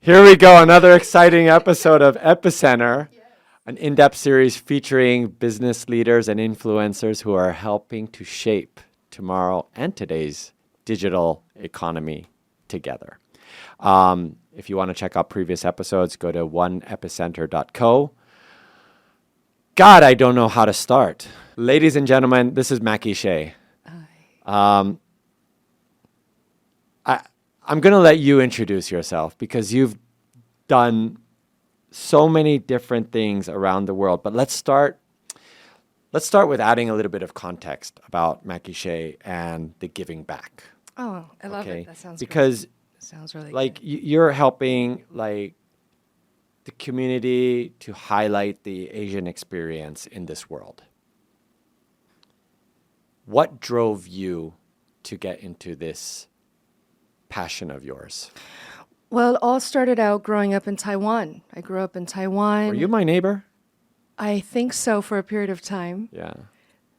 Here we go, another exciting episode of Epicenter, an in-depth series featuring business leaders and influencers who are helping to shape tomorrow and today's digital economy together. If you want to check out previous episodes, go to oneepicenter.co. God, I don't know how to start. Ladies and gentlemen, this is Maki Hsieh. I'm going to let you introduce yourself because you've done so many different things around the world. But let's start with adding a little bit of context about Maki Hsieh and the giving back. Oh, I love it. That sounds because great. Sounds really like good. you're helping like the community to highlight the Asian experience in this world. What drove you to get into this passion of yours? Well, it all started out growing up in Taiwan. I grew up in Taiwan. Were you my neighbor? I think so for a period of time. Yeah.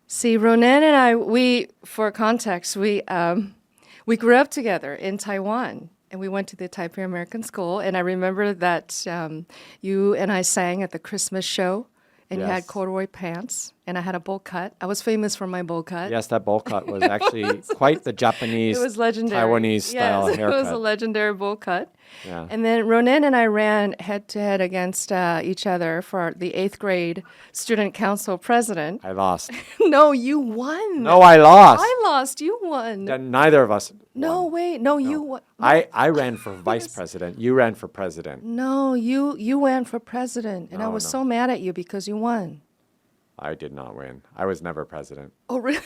See, Ronan and I, for context, we grew up together in Taiwan. And we went to the Taipei American School. And I remember that you and I sang at the Christmas show. And you had corduroy pants, and I had a bowl cut. I was famous for my bowl cut. Yes, that bowl cut was actually quite the Japanese, it was legendary. Taiwanese style haircut. It was a legendary bowl cut. Yeah. And then Ronan and I ran head-to-head against each other for the 8th grade student council president. I lost. No, you won. No, I lost. I lost. You won. Then neither of us No, won. wait. No, you won. I ran for vice president. You ran for president. No, you ran for president. And I was No. so mad at you because you won. I did not win. I was never president. Oh, really?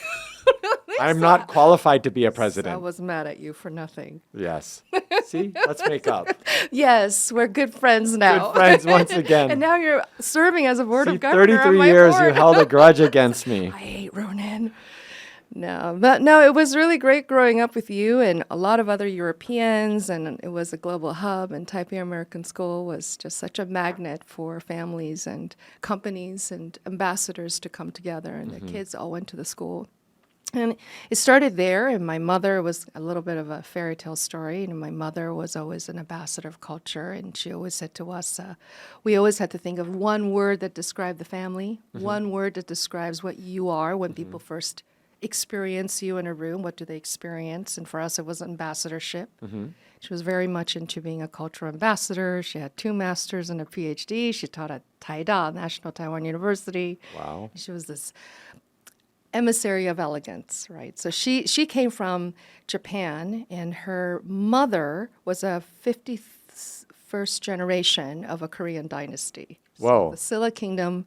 I'm not qualified to be a president. I was mad at you for nothing. Yes. See, let's make up. Yes, we're good friends now. Good friends once again. And now you're serving as a board See, of governors. 33 years you held a grudge against me. I hate Ronan. No, but no, it was really great growing up with you and a lot of other Europeans, and it was a global hub, and Taipei American School was just such a magnet for families and companies and ambassadors to come together, and the kids all went to the school. And it started there, and my mother was a little bit of a fairy tale story, and my mother was always an ambassador of culture, and she always said to us, we always had to think of one word that described the family, one word that describes what you are when people first experience you in a room. What do they experience? And for us, it was ambassadorship. She was very much into being a cultural ambassador. She had 2 masters and a PhD. She taught at Taida, National Taiwan University. Wow. She was this emissary of elegance, right? So she came from Japan, and her mother was a 51st generation of a Korean dynasty. Whoa. So the Silla Kingdom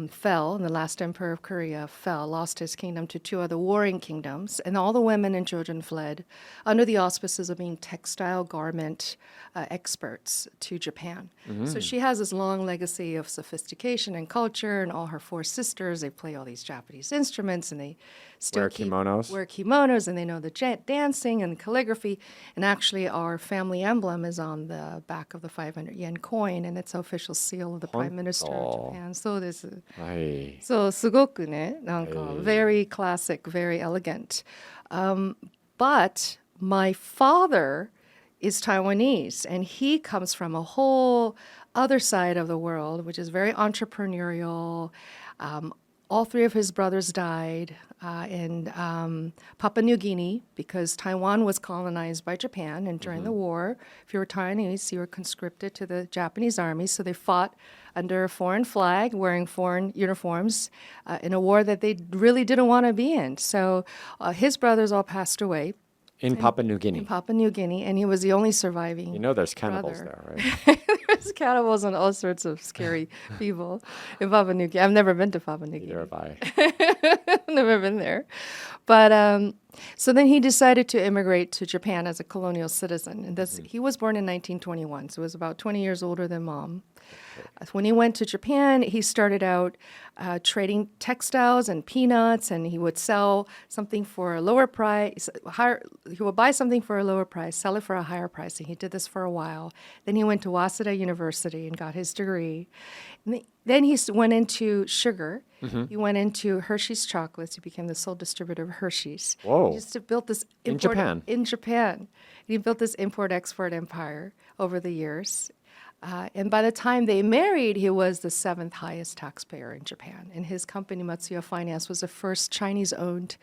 fell, and the last emperor of Korea lost his kingdom to 2 other warring kingdoms, and all the women and children fled under the auspices of being textile garment experts to Japan. So she has this long legacy of sophistication and culture, and all her 4 sisters, they play all these Japanese instruments, and they still Wear kimonos. wear kimonos, and they know the dancing and calligraphy. And actually, our family emblem is on the back of the 500 yen coin, and it's the official seal of the Prime Minister of Japan. So this is はい。 so すごくね、なんか very classic, very elegant. But my father is Taiwanese, and he comes from a whole other side of the world, which is very entrepreneurial. All 3 of his brothers died in Papua New Guinea because Taiwan was colonized by Japan. And during the war, if you were Taiwanese, you were conscripted to the Japanese army. So they fought under a foreign flag, wearing foreign uniforms in a war that they really didn't want to be in. So his brothers all passed away In Papua New in Guinea. Papua New Guinea, and he was the only surviving. You know there's cannibals brother. there, right? There's cannibals and all sorts of scary people in Papua New Guinea. I've never been to Papua New Guinea. Neither have I. Never been there. But so then he decided to immigrate to Japan as a colonial citizen. And he was born in 1921, so he was about 20 years older than Mom. When he went to Japan, he started out trading textiles and peanuts, and he would sell something for a lower price. He would buy something for a lower price, sell it for a higher price, and he did this for a while. Then he went to Waseda University and got his degree. And then he went into sugar, He went into Hershey's chocolates. He became the sole distributor of Hershey's. Whoa. He just built this In Japan. In Japan. He built this import-export empire over the years. And by the time they married, he was the seventh highest taxpayer in Japan. And his company, Matsuya Finance, was the first Chinese-owned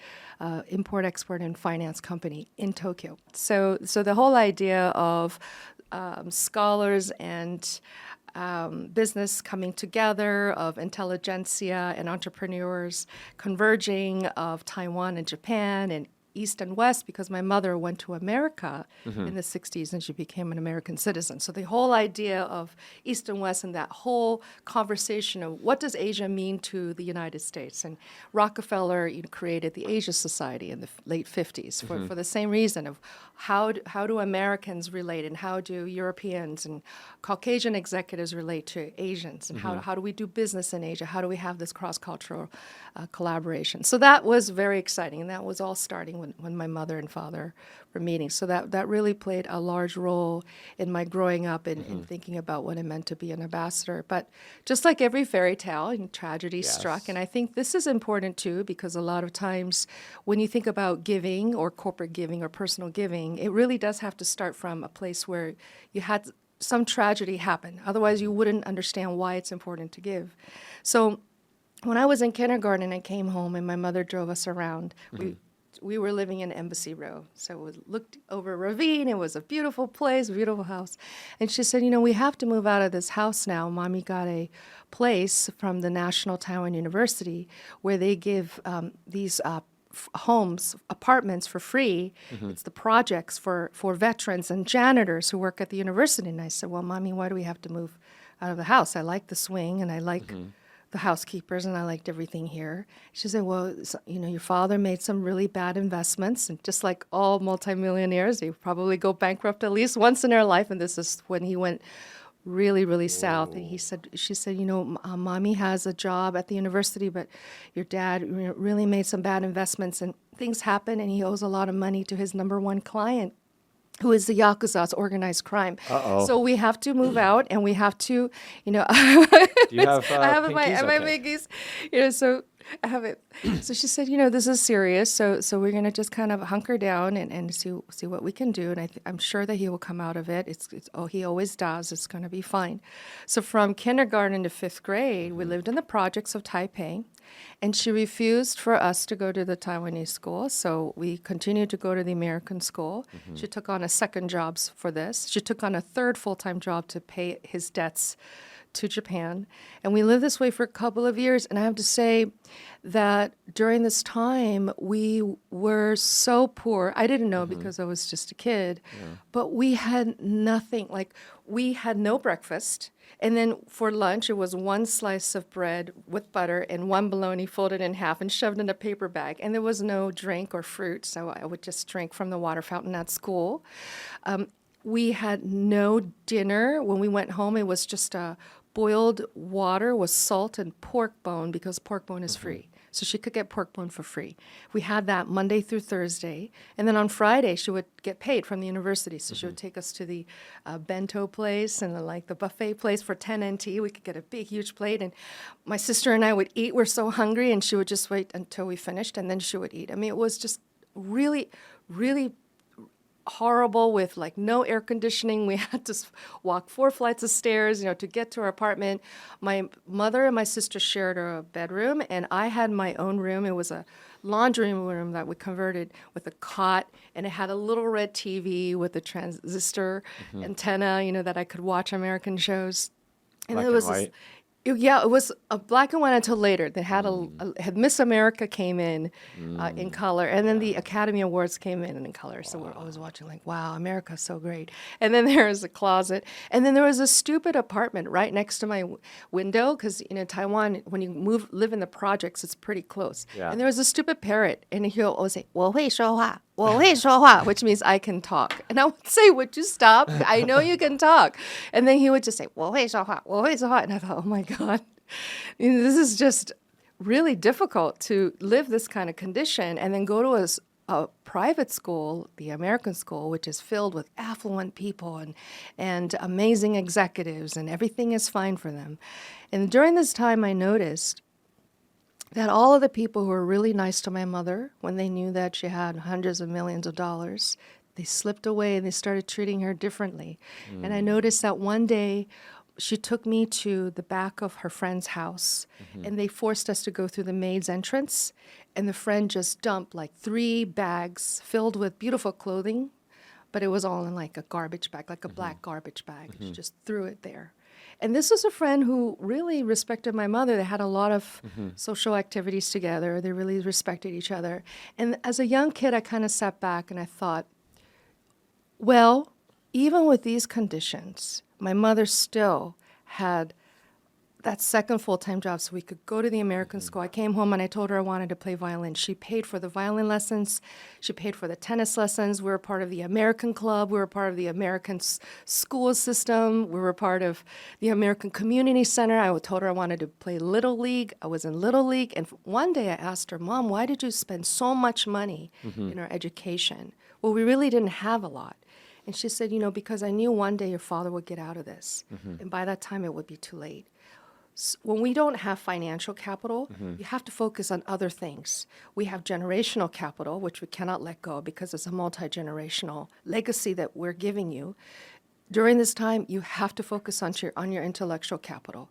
import-export and finance company in Tokyo. So the whole idea of scholars and business coming together, of intelligentsia and entrepreneurs converging, of Taiwan and Japan and East and West, because my mother went to America in the 60s and she became an American citizen. So the whole idea of East and West and that whole conversation of what does Asia mean to the United States? And Rockefeller created the Asia Society in the late 50s for the same reason of how do Americans relate and how do Europeans and Caucasian executives relate to Asians and how do we do business in Asia? How do we have this cross-cultural collaboration? So that was very exciting, and that was all starting when my mother and father were meeting. So that really played a large role in my growing up and thinking about what it meant to be an ambassador. But just like every fairy tale, tragedy struck, and I think this is important too, because a lot of times when you think about giving or corporate giving or personal giving, it really does have to start from a place where you had some tragedy happen. Otherwise, you wouldn't understand why it's important to give. So when I was in kindergarten, I came home and my mother drove us around. We were living in Embassy Row. So we looked over a ravine. It was a beautiful place, a beautiful house. And she said, we have to move out of this house now. Mommy got a place from the National Taiwan University where they give these homes, apartments for free. It's the projects for veterans and janitors who work at the university. And I said, well, Mommy, why do we have to move out of the house? I like the swing and I like the housekeepers and I liked everything here. She said, well, your father made some really bad investments, and just like all multimillionaires, they probably go bankrupt at least once in their life. And this is when he went really, really south. And she said, Mommy has a job at the university, but your dad really made some bad investments and things happen, and he owes a lot of money to his number one client, who is the Yakuza's organized crime. So we have to move out, and we have to, Do you have I have my pinkies? Miggies, so I have it. So she said, this is serious, so we're going to just kind of hunker down and see what we can do, and I'm sure that he will come out of it. He always does. It's going to be fine. So from kindergarten to fifth grade, we lived in the projects of Taipei. And she refused for us to go to the Taiwanese school, so we continued to go to the American school. She took on a second job for this. She took on a third full-time job to pay his debts to Japan. And we lived this way for a couple of years. And I have to say that during this time, we were so poor. I didn't know because I was just a kid, but we had nothing. Like, we had no breakfast. And then for lunch, it was one slice of bread with butter and one bologna folded in half and shoved in a paper bag. And there was no drink or fruit, so I would just drink from the water fountain at school. We had no dinner. When we went home, it was just boiled water with salt and pork bone, because pork bone is free. So she could get pork bone for free. We had that Monday through Thursday. And then on Friday, she would get paid from the university. So she would take us to the bento place and the buffet place for 10 NT. We could get a big, huge plate. And my sister and I would eat. We're so hungry. And she would just wait until we finished, and then she would eat. I mean, it was just really, really horrible, with no air conditioning. We had to walk 4 flights of stairs, to get to our apartment. My mother and my sister shared a bedroom, and I had my own room. It was a laundry room that we converted with a cot, and it had a little red TV with a transistor antenna, that I could watch American shows. And Black it was and white? It was a black and white until later. They had had Miss America came in color, and then the Academy Awards came in color. So we're always watching wow, America's so great. And then there was a closet, and then there was a stupid apartment right next to my window, because Taiwan, when you live in the projects, it's pretty close. Yeah. And there was a stupid parrot, and he'll always say, 我会说话. 我会说话, which means I can talk. And I would say, would you stop? I know you can talk. And then he would just say, 我会说话, 我会说话. And I thought, oh my God, this is just really difficult to live this kind of condition and then go to a private school, the American school, which is filled with affluent people and amazing executives, and everything is fine for them. And during this time, I noticed that all of the people who were really nice to my mother, when they knew that she had hundreds of millions of dollars, they slipped away and they started treating her differently. And I noticed that one day she took me to the back of her friend's house and they forced us to go through the maid's entrance. And the friend just dumped like 3 bags filled with beautiful clothing, but it was all in like a garbage bag, like a black garbage bag. She just threw it there. And this was a friend who really respected my mother. They had a lot of social activities together. They really respected each other. And as a young kid, I kind of sat back and I thought, well, even with these conditions, my mother still had that second full-time job so we could go to the American school. I came home and I told her I wanted to play violin. She paid for the violin lessons. She paid for the tennis lessons. We were part of the American club. We were part of the American school system. We were part of the American Community Center. I told her I wanted to play Little League. I was in Little League. And one day I asked her, Mom, why did you spend so much money in our education? Well, we really didn't have a lot. And she said, because I knew one day your father would get out of this. And by that time, it would be too late. When we don't have financial capital, you have to focus on other things. We have generational capital, which we cannot let go because it's a multi-generational legacy that we're giving you. During this time, you have to focus on your intellectual capital.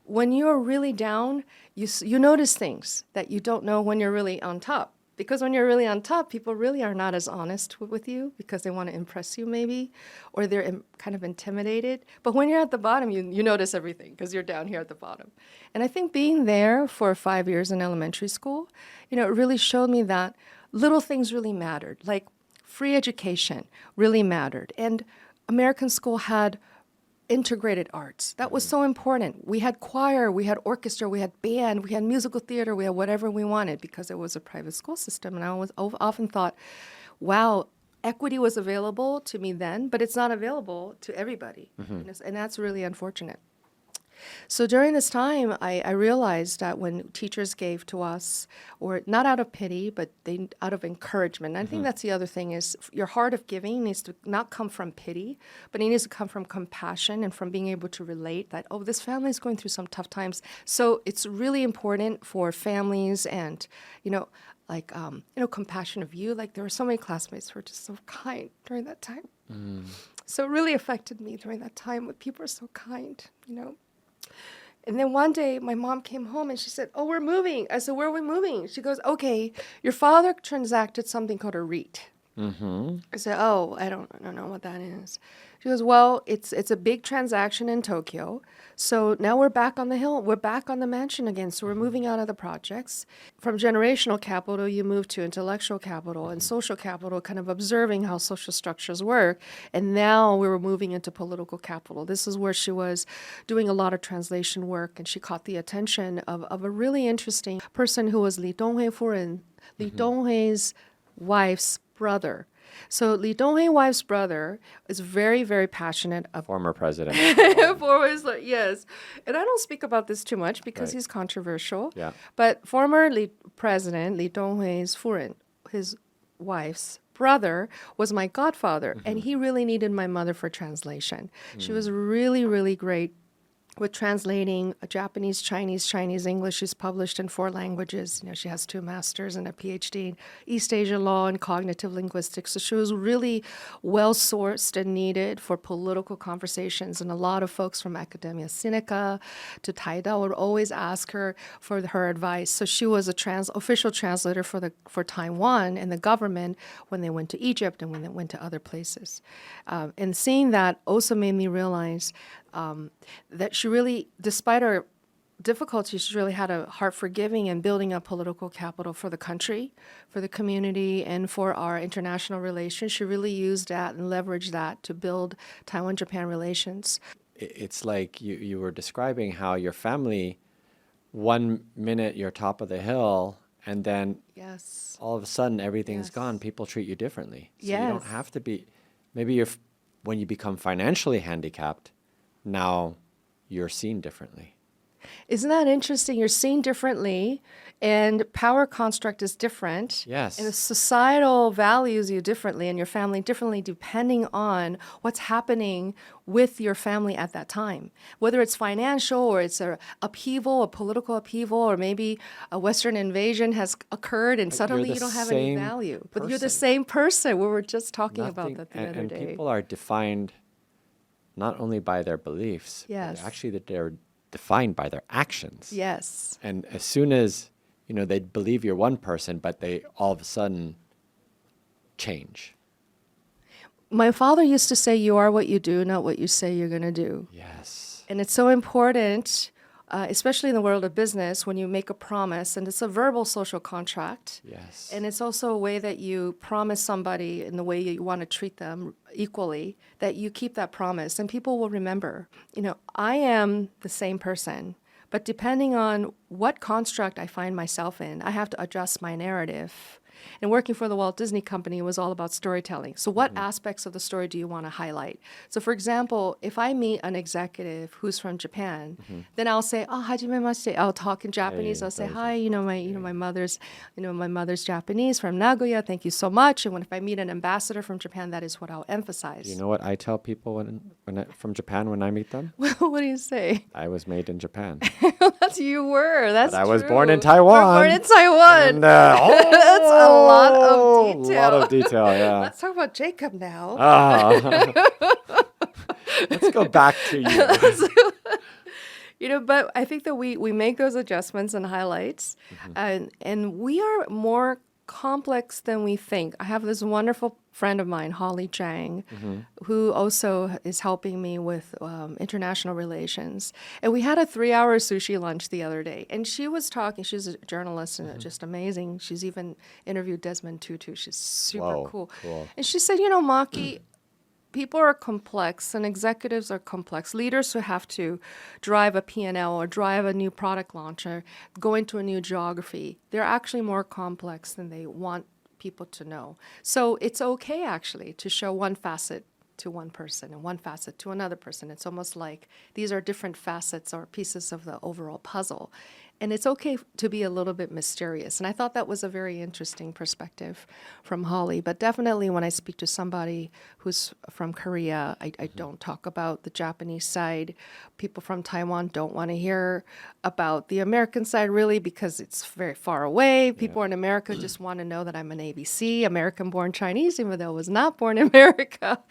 When you're really down, you notice things that you don't know when you're really on top. Because when you're really on top, people really are not as honest with you because they want to impress you maybe, or they're kind of intimidated. But when you're at the bottom, you notice everything because you're down here at the bottom. And I think being there for 5 years in elementary school, it really showed me that little things really mattered. Like free education really mattered. And American school had integrated arts. That was so important. We had choir, we had orchestra, we had band, we had musical theater, we had whatever we wanted because it was a private school system. And I often thought, wow, equity was available to me then, but it's not available to everybody. And that's really unfortunate. So during this time, I realized that when teachers gave to us, or not out of pity, but out of encouragement. And I think that's the other thing is your heart of giving needs to not come from pity, but it needs to come from compassion and from being able to relate that, oh, this family is going through some tough times. So it's really important for families and, compassion of you. Like there were so many classmates who were just so kind during that time. So it really affected me during that time when people are so kind, And then one day, my mom came home and she said, oh, we're moving. I said, where are we moving? She goes, okay, your father transacted something called a REIT. I said, oh, I don't know what that is. She goes, well, it's a big transaction in Tokyo. So now we're back on the hill. We're back on the mansion again. So we're moving out of the projects. From generational capital, you move to intellectual capital and social capital, kind of observing how social structures work. And now we were moving into political capital. This is where she was doing a lot of translation work. And she caught the attention of a really interesting person who was Li Donghui Furen, Li Donghui's wife's brother. So Li Donghui wife's brother is very, very passionate of Former president. yes. And I don't speak about this too much because he's controversial. Yeah. But former president Li Donghui's Furen, his wife's brother, was my godfather. And he really needed my mother for translation. She was really, really great with translating Japanese, Chinese, English. She's published in 4 languages. She has 2 masters and a PhD in East Asian law and cognitive linguistics. So she was really well-sourced and needed for political conversations. And a lot of folks from Academia Sinica to Taida would always ask her for her advice. So she was a official translator for Taiwan and the government when they went to Egypt and when they went to other places. And seeing that also made me realize that she really, despite her difficulties, she really had a heart for giving and building up political capital for the country, for the community, and for our international relations. She really used that and leveraged that to build Taiwan-Japan relations. It's like you were describing how your family, 1 minute you're top of the hill, and then all of a sudden everything's gone. People treat you differently. So you don't have to be, maybe when you become financially handicapped, now you're seen differently. Isn't that interesting? You're seen differently, and power construct is different. Yes. And the societal values you differently, and your family differently, depending on what's happening with your family at that time. Whether it's financial, or it's a upheaval, a political upheaval, or maybe a Western invasion has occurred, and But suddenly you're you the don't have any same value. But you're the person. same person. We were just talking about Nothing, that the and, other and day. people are defined not only by their beliefs, Yes. but actually that they're defined by their actions. Yes. And as soon as, they believe you're one person, but they all of a sudden change. My father used to say, you are what you do, not what you say you're going to do. Yes. And it's so important, especially in the world of business, when you make a promise, and it's a verbal social contract. Yes. And it's also a way that you promise somebody in the way you want to treat them equally, that you keep that promise, and people will remember. I am the same person, but depending on what construct I find myself in, I have to adjust my narrative. And working for the Walt Disney Company was all about storytelling. So what aspects of the story do you want to highlight? So for example, if I meet an executive who's from Japan, then I'll say, "Oh, hajimemashite." I'll talk in Japanese. I'll say, "Hi, my mother's Japanese from Nagoya. Thank you so much." And if I meet an ambassador from Japan, that is what I'll emphasize. You know what I tell people from Japan when I meet them? What do you say? I was made in Japan. That's you were. That's But I was true. born in You were Taiwan. born in Taiwan. And, That's a lot of detail. A lot of detail, yeah. Let's talk about Jacob now. Let's go back to you. But I think that we make those adjustments and highlights, and we are more complex than we think. I have this wonderful friend of mine, Holly Zhang, who also is helping me with international relations. And we had a 3-hour sushi lunch the other day, and she was talking. She's a journalist and just amazing. She's even interviewed Desmond Tutu. She's super Whoa, cool. cool. And she said, Maki, people are complex, and executives are complex. Leaders who have to drive a P&L or drive a new product launch or go into a new geography, they're actually more complex than they want people to know. So it's okay, actually, to show one facet to one person and one facet to another person. It's almost like these are different facets or pieces of the overall puzzle. And it's okay to be a little bit mysterious. And I thought that was a very interesting perspective from Holly. But definitely when I speak to somebody who's from Korea, I don't talk about the Japanese side. People from Taiwan don't want to hear about the American side, really, because it's very far away. People in America just want to know that I'm an ABC, American-born Chinese, even though I was not born in America.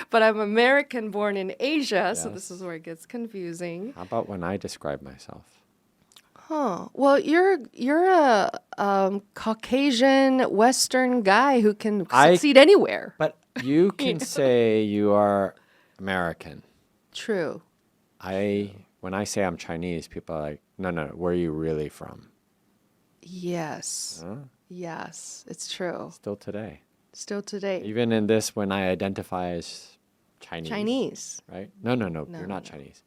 But I'm American-born in Asia, so this is where it gets confusing. How about when I describe myself? Well, you're a Caucasian Western guy who can succeed anywhere. But you can say you are American. True. When I say I'm Chinese, people are like, no, where are you really from? Yes. Huh? Yes, it's true. Still today. Still today. Even in this, when I identify as Chinese. Chinese. Right? No, you're not Chinese.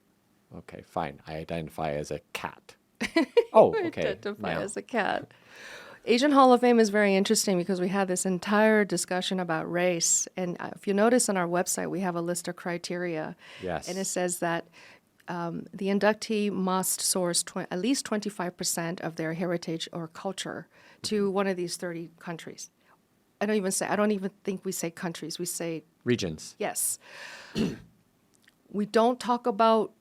Okay, fine. I identify as a cat. Oh, okay. Identify as a cat. Asian Hall of Fame is very interesting because we had this entire discussion about race. And if you notice on our website, we have a list of criteria. Yes. And it says that the inductee must source at least 25% of their heritage or culture to one of these 30 countries. I don't even think we say countries. We say regions. yes. We don't talk about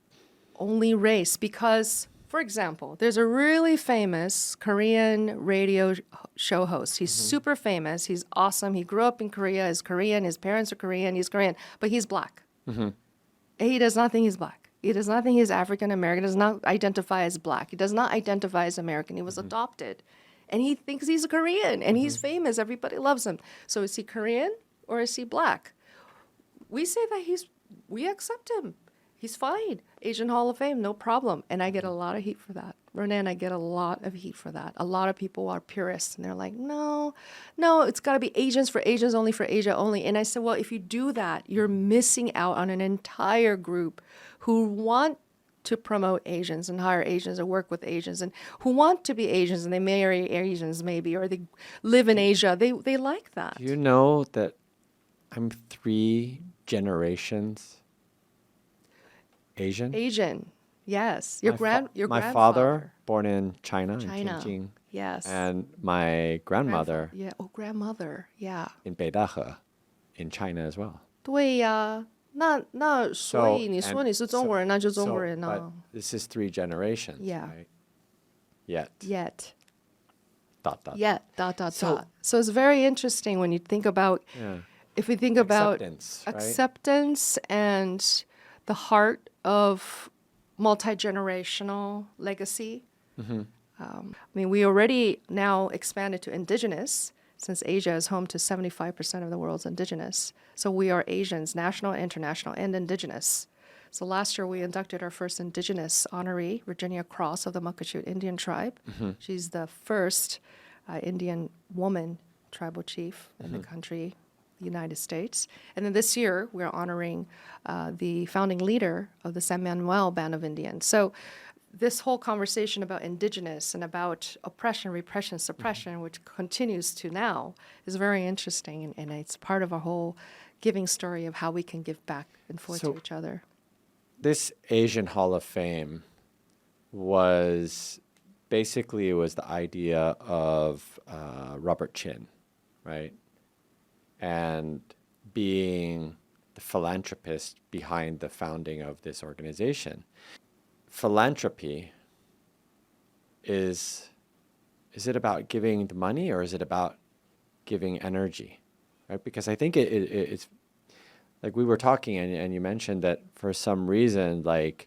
only race because, for example, there's a really famous Korean radio show host. He's super famous. He's awesome. He grew up in Korea. He's Korean. His parents are Korean. He's Korean, but he's black. He does not think he's black. He does not think he's African American. Does not identify as black. He does not identify as American. He was adopted, and he thinks he's a Korean, and he's famous. Everybody loves him. So is he Korean or is he black? We say that we accept him. He's fine. Asian Hall of Fame, no problem. And I get a lot of heat for that. Renee and I get a lot of heat for that. A lot of people are purists, and they're like, no, it's got to be Asians for Asians only, for Asia only. And I said, well, if you do that, you're missing out on an entire group who want to promote Asians and hire Asians and work with Asians and who want to be Asians, and they marry Asians maybe, or they live in Asia. They like that. Do you know that I'm 3 generations Asian? Asian. Yes. Your My grandfather. father, born in China, in China. Tianjin, Yes. and my grandmother Yeah. Oh, grandmother. Yeah. in Beidahe, in China as well. 对呀，那所 So 以你说 and 你是中国人，那就中国 so, 人 but 啊。this is 3 generations, Yeah. right? Yet. Yet. Dot dot. Yet. Dot dot So- dot. So it's very interesting when you think about Yeah. if we think about Acceptance, right? acceptance and the heart of multi-generational legacy. I mean, we already now expanded to indigenous, since Asia is home to 75% of the world's indigenous. So we are Asians, national, international, and indigenous. So last year we inducted our first indigenous honoree, Virginia Cross of the Muckleshoot Indian tribe. She's the first Indian woman tribal chief in the country, the United States. And then this year we're honoring the founding leader of the San Manuel Band of Indians. So this whole conversation about indigenous and about oppression, repression, suppression, which continues to now, is very interesting, and it's part of our whole giving story of how we can give back and forth So- to each other. This Asian Hall of Fame was basically it was the idea of Robert Chin, right? And being the philanthropist behind the founding of this organization. Philanthropy is it about giving the money or is it about giving energy, right? Because I think it's like we were talking and you mentioned that for some reason, like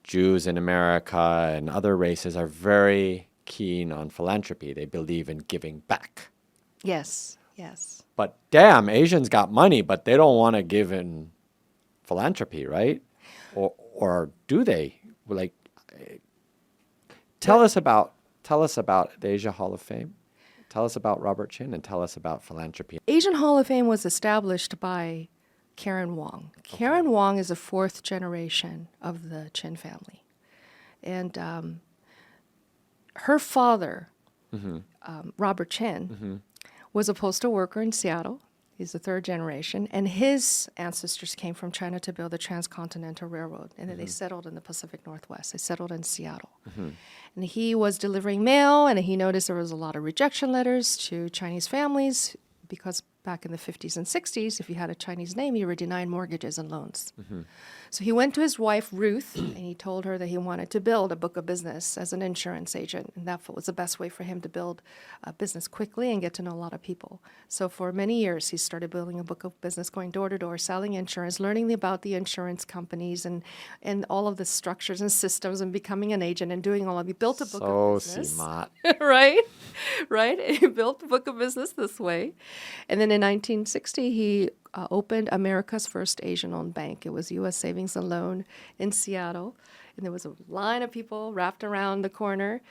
Jews in America and other races are very keen on philanthropy. They believe in giving back. Yes, yes. But damn, Asians got money, but they don't want to give in philanthropy, right? Or do they? Like, tell us about the Asia Hall of Fame. Tell us about Robert Chin and tell us about philanthropy. Asian Hall of Fame was established by Karen Wong. Karen Wong is a 4th generation of the Chin family. And her father, Robert Chin, was a postal worker in Seattle. He's the 3rd generation. And his ancestors came from China to build the Transcontinental Railroad. And then they settled in the Pacific Northwest. They settled in Seattle. And he was delivering mail, and he noticed there was a lot of rejection letters to Chinese families because back in the 50s and 60s, if you had a Chinese name, you were denied mortgages and loans. So he went to his wife, Ruth, and he told her that he wanted to build a book of business as an insurance agent. And that was the best way for him to build a business quickly and get to know a lot of people. So for many years, he started building a book of business, going door to door, selling insurance, learning about the insurance companies and all of the structures and systems and becoming an agent and doing all of it. He built a book of business. Smart. Right? He built the book of business this way. And then in 1960, he opened America's first Asian-owned bank. It was U.S. Savings and Loan in Seattle. And there was a line of people wrapped around the corner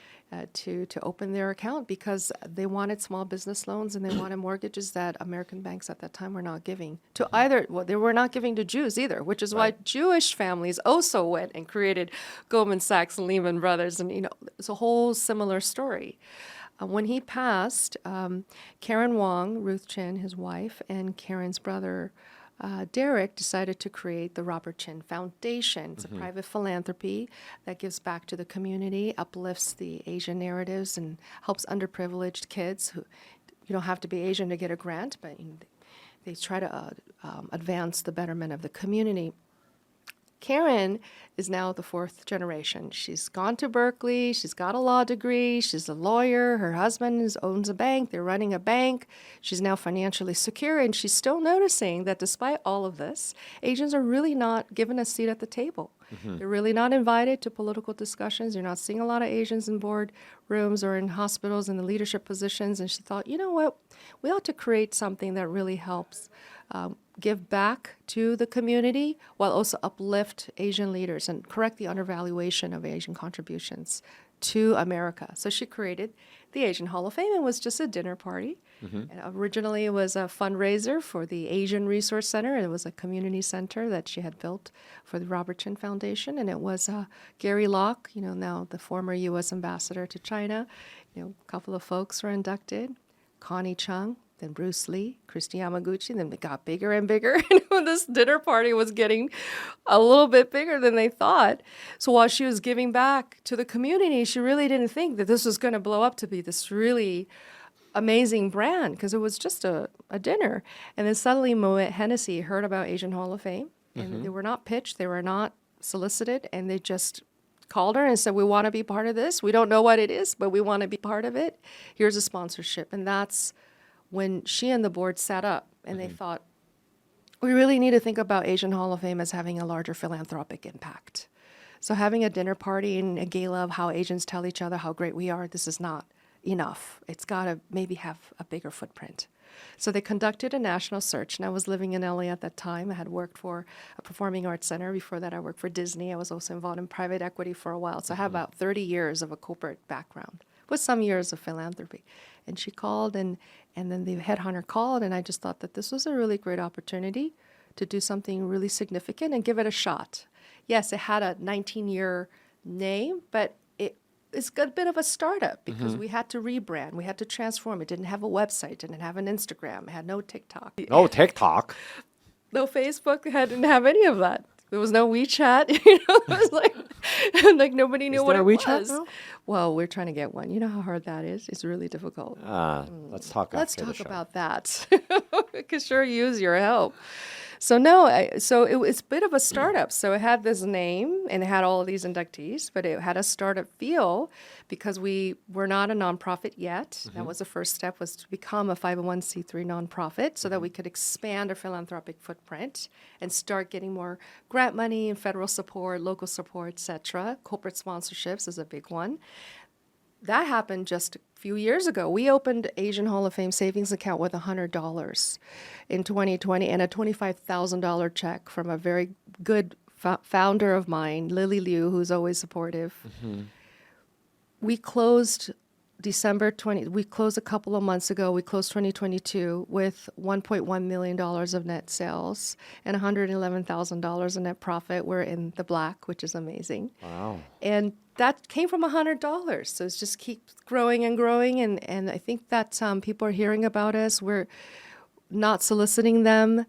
to open their account because they wanted small business loans and they wanted mortgages that American banks at that time were not giving to either. Well, they were not giving to Jews either, which is why Jewish families also went and created Goldman Sachs and Lehman Brothers. And, it's a whole similar story. When he passed, Karen Wong, Ruth Chin, his wife, and Karen's brother, Derek, decided to create the Robert Chin Foundation. It's a private philanthropy that gives back to the community, uplifts the Asian narratives, and helps underprivileged kids who you don't have to be Asian to get a grant, but they try to advance the betterment of the community. Karen is now the 4th generation. She's gone to Berkeley. She's got a law degree. She's a lawyer. Her husband owns a bank. They're running a bank. She's now financially secure, and she's still noticing that despite all of this, Asians are really not given a seat at the table. They're really not invited to political discussions. You're not seeing a lot of Asians in board rooms or in hospitals in the leadership positions. And she thought, you know what? We ought to create something that really helps give back to the community while also uplift Asian leaders and correct the undervaluation of Asian contributions to America. So she created the Asian Hall of Fame. It was just a dinner party. And originally it was a fundraiser for the Asian Resource Center. It was a community center that she had built for the Robert Chin Foundation. And it was Gary Locke, now the former U.S. ambassador to China. A couple of folks were inducted. Connie Chung, then Bruce Lee, Christy Yamaguchi, then it got bigger and bigger. And this dinner party was getting a little bit bigger than they thought. So while she was giving back to the community, she really didn't think that this was going to blow up to be this really amazing brand, because it was just a dinner. And then suddenly Moet Hennessy heard about Asian Hall of Fame, and they were not pitched, they were not solicited, and they just called her and said, we want to be part of this. We don't know what it is, but we want to be part of it. Here's a sponsorship. And that's when she and the board sat up and they thought, we really need to think about Asian Hall of Fame as having a larger philanthropic impact. So having a dinner party and a gala of how Asians tell each other how great we are, this is not enough. It's got to maybe have a bigger footprint. So they conducted a national search, and I was living in LA at that time. I had worked for a performing arts center. Before that, I worked for Disney. I was also involved in private equity for a while. So I have about 30 years of a corporate background with some years of philanthropy. And she called, and then the headhunter called, and I just thought that this was a really great opportunity to do something really significant and give it a shot. Yes, it had a 19-year name, but it's a bit of a startup because we had to rebrand. We had to transform. It didn't have a website, didn't have an Instagram, it had no TikTok. No TikTok. No Facebook, it didn't have any of that. There was no WeChat. It was like nobody knew Is what there it a WeChat was. now? Well, we're trying to get one. You know how hard that is? It's really difficult. Let's talk Let's after the talk show. about that. I could sure use your help. So no, so it was a bit of a startup. So it had this name and it had all of these inductees, but it had a startup feel because we were not a nonprofit yet. That was the first step, was to become a 501c3 nonprofit so that we could expand our philanthropic footprint and start getting more grant money and federal support, local support, etc. Corporate sponsorships is a big one. That happened just a few years ago. We opened Asian Hall of Fame savings account with $100 in 2020 and a $25,000 check from a very good founder of mine, Lily Liu, who's always supportive. We closed we closed a couple of months ago. We closed 2022 with $1.1 million of net sales and $111,000 in net profit. We're in the black, which is amazing. Wow. And that came from $100. So it's just keeps growing and growing. And I think that people are hearing about us. We're not soliciting them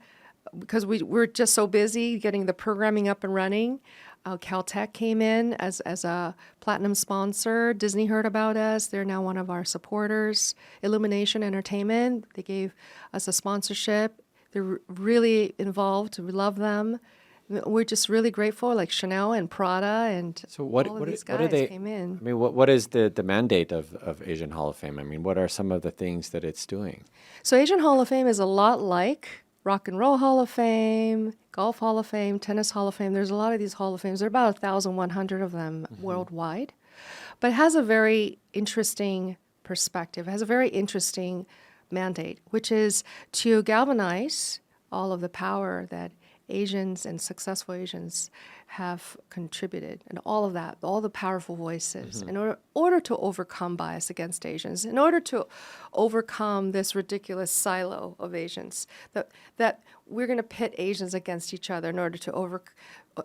because we're just so busy getting the programming up and running. Caltech came in as a platinum sponsor. Disney heard about us. They're now one of our supporters. Illumination Entertainment, they gave us a sponsorship. They're really involved. We love them. We're just really grateful, like Chanel and Prada and So what all of these what guys are they? came in. I mean, what is the mandate of Asian Hall of Fame? I mean, what are some of the things that it's doing? So Asian Hall of Fame is a lot like Rock and Roll Hall of Fame, Golf Hall of Fame, Tennis Hall of Fame. There's a lot of these Hall of Fames. There are about 1,100 of them worldwide. But it has a very interesting perspective. It has a very interesting mandate, which is to galvanize all of the power that Asians and successful Asians have contributed, and all of that, all the powerful voices, in order to overcome bias against Asians, in order to overcome this ridiculous silo of Asians, that we're going to pit Asians against each other in order to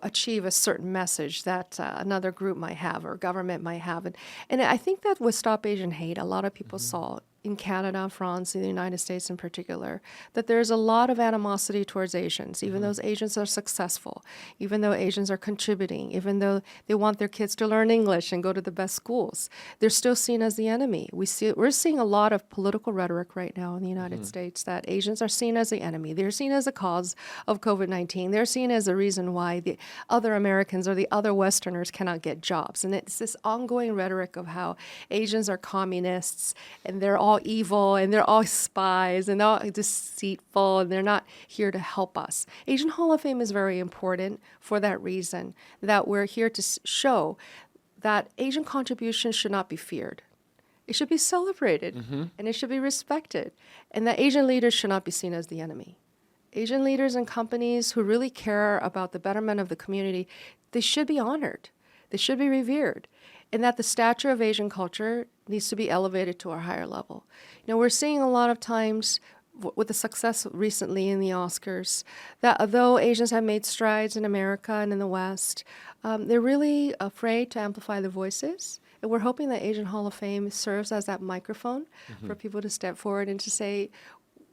achieve a certain message that another group might have or government might have. And I think that with Stop Asian Hate, a lot of people saw in Canada, France, in the United States in particular, that there's a lot of animosity towards Asians, even though Asians are successful, even though Asians are contributing, even though they want their kids to learn English and go to the best schools. They're still seen as the enemy. We're seeing a lot of political rhetoric right now in the United States that Asians are seen as the enemy. They're seen as a cause of COVID-19. They're seen as the reason why the other Americans or the other Westerners cannot get jobs. And it's this ongoing rhetoric of how Asians are communists and they're all evil and they're all spies and they're all deceitful and they're not here to help us. Asian Hall of Fame is very important for that reason, that we're here to show that Asian contributions should not be feared. It should be celebrated and it should be respected, and that Asian leaders should not be seen as the enemy. Asian leaders and companies who really care about the betterment of the community, they should be honored. They should be revered. And that the stature of Asian culture needs to be elevated to a higher level. We're seeing a lot of times with the success recently in the Oscars, that although Asians have made strides in America and in the West, they're really afraid to amplify their voices. And we're hoping that Asian Hall of Fame serves as that microphone for people to step forward and to say,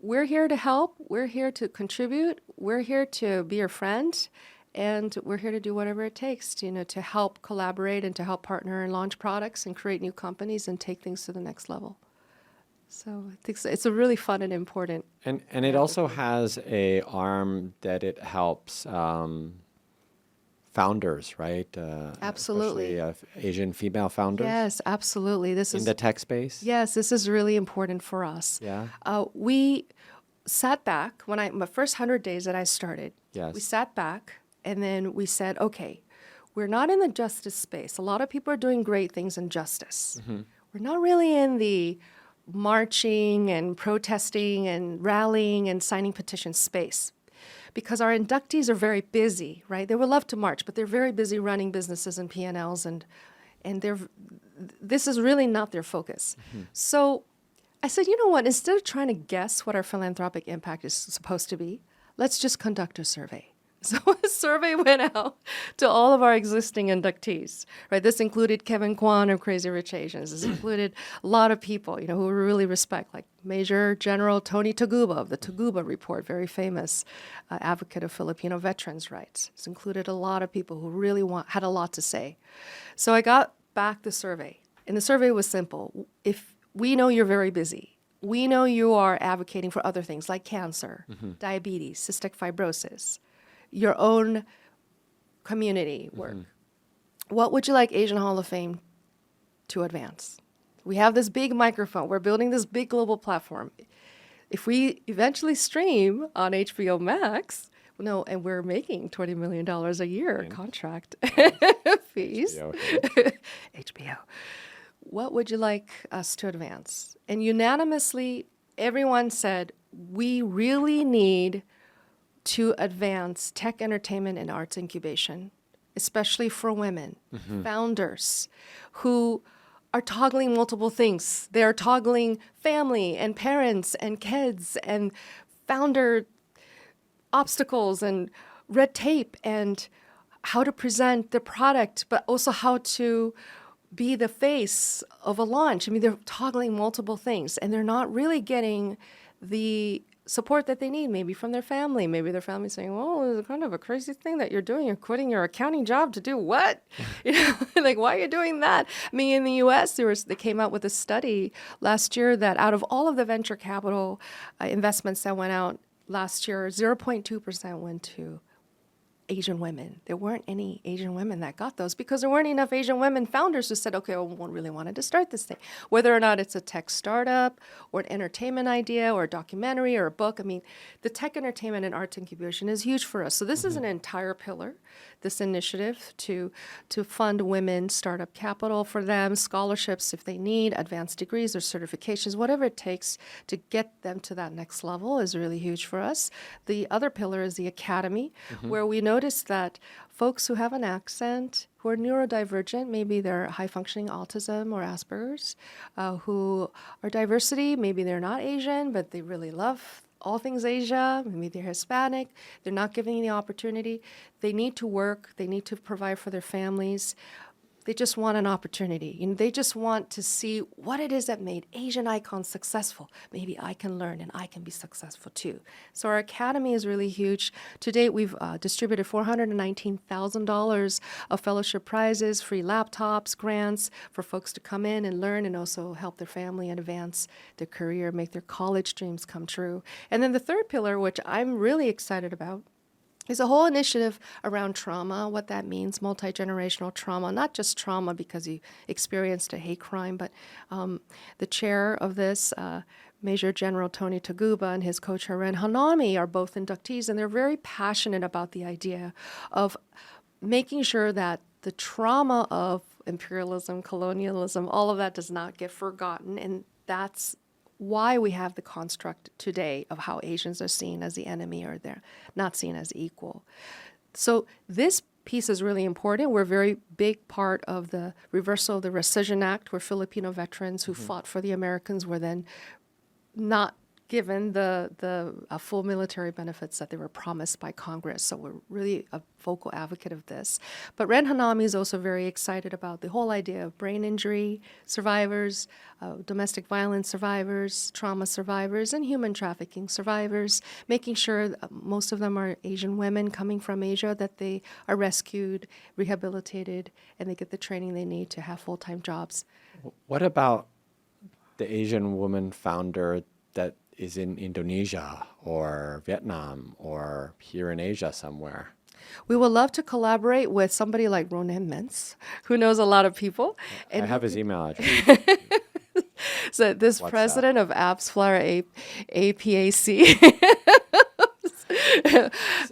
we're here to help. We're here to contribute. We're here to be your friend. And we're here to do whatever it takes to help collaborate and to help partner and launch products and create new companies and take things to the next level. So I think it's a really fun and important. And it also has a arm that it helps founders, right? Absolutely. Especially Asian female founders. Yes, absolutely. This in is the tech space. Yes, this is really important for us. Yeah. We sat back when my first 100 days that I started. Yes. We sat back and then we said, okay, we're not in the justice space. A lot of people are doing great things in justice. We're not really in the marching and protesting and rallying and signing petition space because our inductees are very busy, right? They would love to march, but they're very busy running businesses and P&Ls and this is really not their focus. So I said, you know what, instead of trying to guess what our philanthropic impact is supposed to be, let's just conduct a survey. So a survey went out to all of our existing inductees, right? This included Kevin Kwan of Crazy Rich Asians. This included a lot of people, who we really respect, like Major General Tony Taguba of the Taguba Report, very famous advocate of Filipino veterans' rights. This included a lot of people who really had a lot to say. So I got back the survey, and the survey was simple. If we know you're very busy, we know you are advocating for other things like cancer, diabetes, cystic fibrosis, your own community work. What would you like Asian Hall of Fame to advance? We have this big microphone. We're building this big global platform. If we eventually stream on HBO Max, and we're making $20 million a year contract fees. HBO. What would you like us to advance? And unanimously, everyone said, we really need to advance tech, entertainment, and arts incubation, especially for women, founders who are toggling multiple things. They're toggling family and parents and kids and founder obstacles and red tape and how to present the product, but also how to be the face of a launch. I mean, they're toggling multiple things and they're not really getting the support that they need, maybe from their family. Maybe their family's saying, well, it's kind of a crazy thing that you're doing. You're quitting your accounting job to do what? Like, why are you doing that? I mean, in the U.S., they came out with a study last year that out of all of the venture capital investments that went out last year, 0.2% went to Asian women. There weren't any Asian women that got those because there weren't enough Asian women founders who said, okay, well, really wanted to start this thing. Whether or not it's a tech startup or an entertainment idea or a documentary or a book, I mean, the tech, entertainment, and arts incubation is huge for us. So this is an entire pillar, this initiative to fund women, startup capital for them, scholarships if they need, advanced degrees or certifications, whatever it takes to get them to that next level is really huge for us. The other pillar is the academy, where we noticed that folks who have an accent, who are neurodivergent, maybe they're high-functioning autism or Asperger's, who are diversity, maybe they're not Asian, but they really love all things Asia, maybe they're Hispanic, they're not given the opportunity. They need to work, they need to provide for their families. They just want an opportunity. They just want to see what it is that made Asian icons successful. Maybe I can learn and I can be successful too. So our academy is really huge. To date, we've distributed $419,000 of fellowship prizes, free laptops, grants for folks to come in and learn and also help their family advance their career, make their college dreams come true. And then the third pillar, which I'm really excited about, is a whole initiative around trauma, what that means, multi-generational trauma, not just trauma because you experienced a hate crime, but the chair of this, Major General Tony Taguba and his co-chair Ren Hanami are both inductees, and they're very passionate about the idea of making sure that the trauma of imperialism, colonialism, all of that does not get forgotten, and that's why we have the construct today of how Asians are seen as the enemy or they're not seen as equal. So this piece is really important. We're a very big part of the reversal of the Rescission Act, where Filipino veterans who fought for the Americans were then not given the full military benefits that they were promised by Congress. So we're really a vocal advocate of this. But Ren Hanami is also very excited about the whole idea of brain injury survivors, domestic violence survivors, trauma survivors, and human trafficking survivors, making sure most of them are Asian women coming from Asia, that they are rescued, rehabilitated, and they get the training they need to have full-time jobs. What about the Asian woman founder that is in Indonesia or Vietnam or here in Asia somewhere? We would love to collaborate with somebody like Ronan Mintz, who knows a lot of people. I have his email address. So this What's president of AppsFlyer, APAC,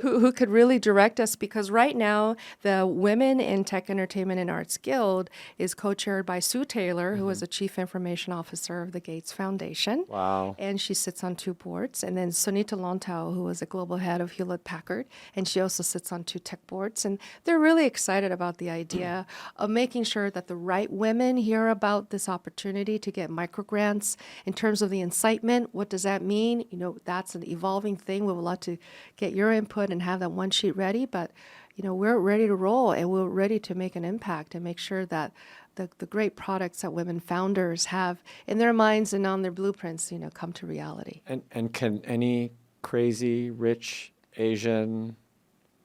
who could really direct us, because right now the Women in Tech Entertainment and Arts Guild is co-chaired by Sue Taylor, who is the Chief Information Officer of the Gates Foundation. Wow. And she sits on 2 boards. And then Sunita Lontao, who is a global head of Hewlett-Packard, and she also sits on 2 tech boards. And they're really excited about the idea of making sure that the right women hear about this opportunity to get microgrants. In terms of the incitement, what does that mean? You know, that's an evolving thing. We would love to get your input and have that one sheet ready, but you know, we're ready to roll and we're ready to make an impact and make sure that the great products that women founders have in their minds and on their blueprints, you know, come to reality. And can any crazy rich Asian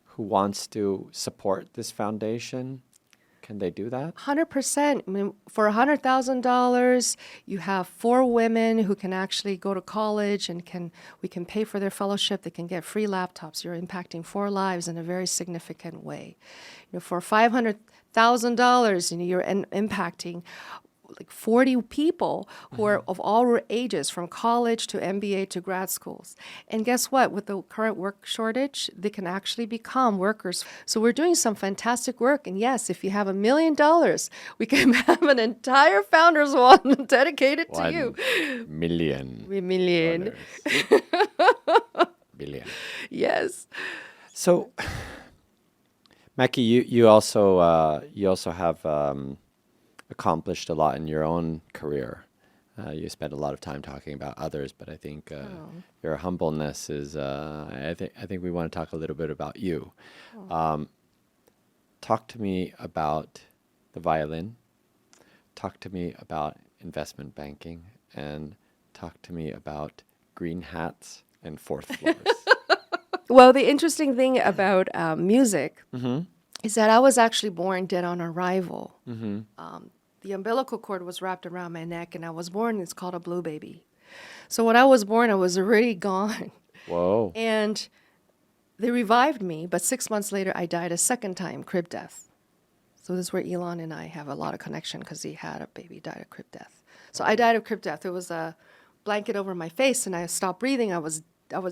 who wants to support this foundation, can they do that? 100%. I mean, for $100,000, you have 4 women who can actually go to college and we can pay for their fellowship. They can get free laptops. You're impacting 4 lives in a very significant way. You know, for $500,000, you know, you're impacting like 40 people who are of all ages, from college to MBA to grad schools. And guess what? With the current work shortage, they can actually become workers. So we're doing some fantastic work. And yes, if you have $1 million, we can have an entire founders one dedicated to you. $1 million. $1 million. Billion. Yes. So, Maki, you also have accomplished a lot in your own career. You spent a lot of time talking about others, but I think your humbleness is. I think we want to talk a little bit about you. Talk to me about the violin. Talk to me about investment banking, and talk to me about green hats and 4th floors. Well, the interesting thing about music is that I was actually born dead on arrival. The umbilical cord was wrapped around my neck, and I was born, it's called a blue baby. So when I was born, I was already gone. Whoa. And they revived me, but 6 months later, I died a second time, crib death. So this is where Elon and I have a lot of connection, because he had a baby died of crib death. So I died of crib death. There was a blanket over my face, and I stopped breathing. I was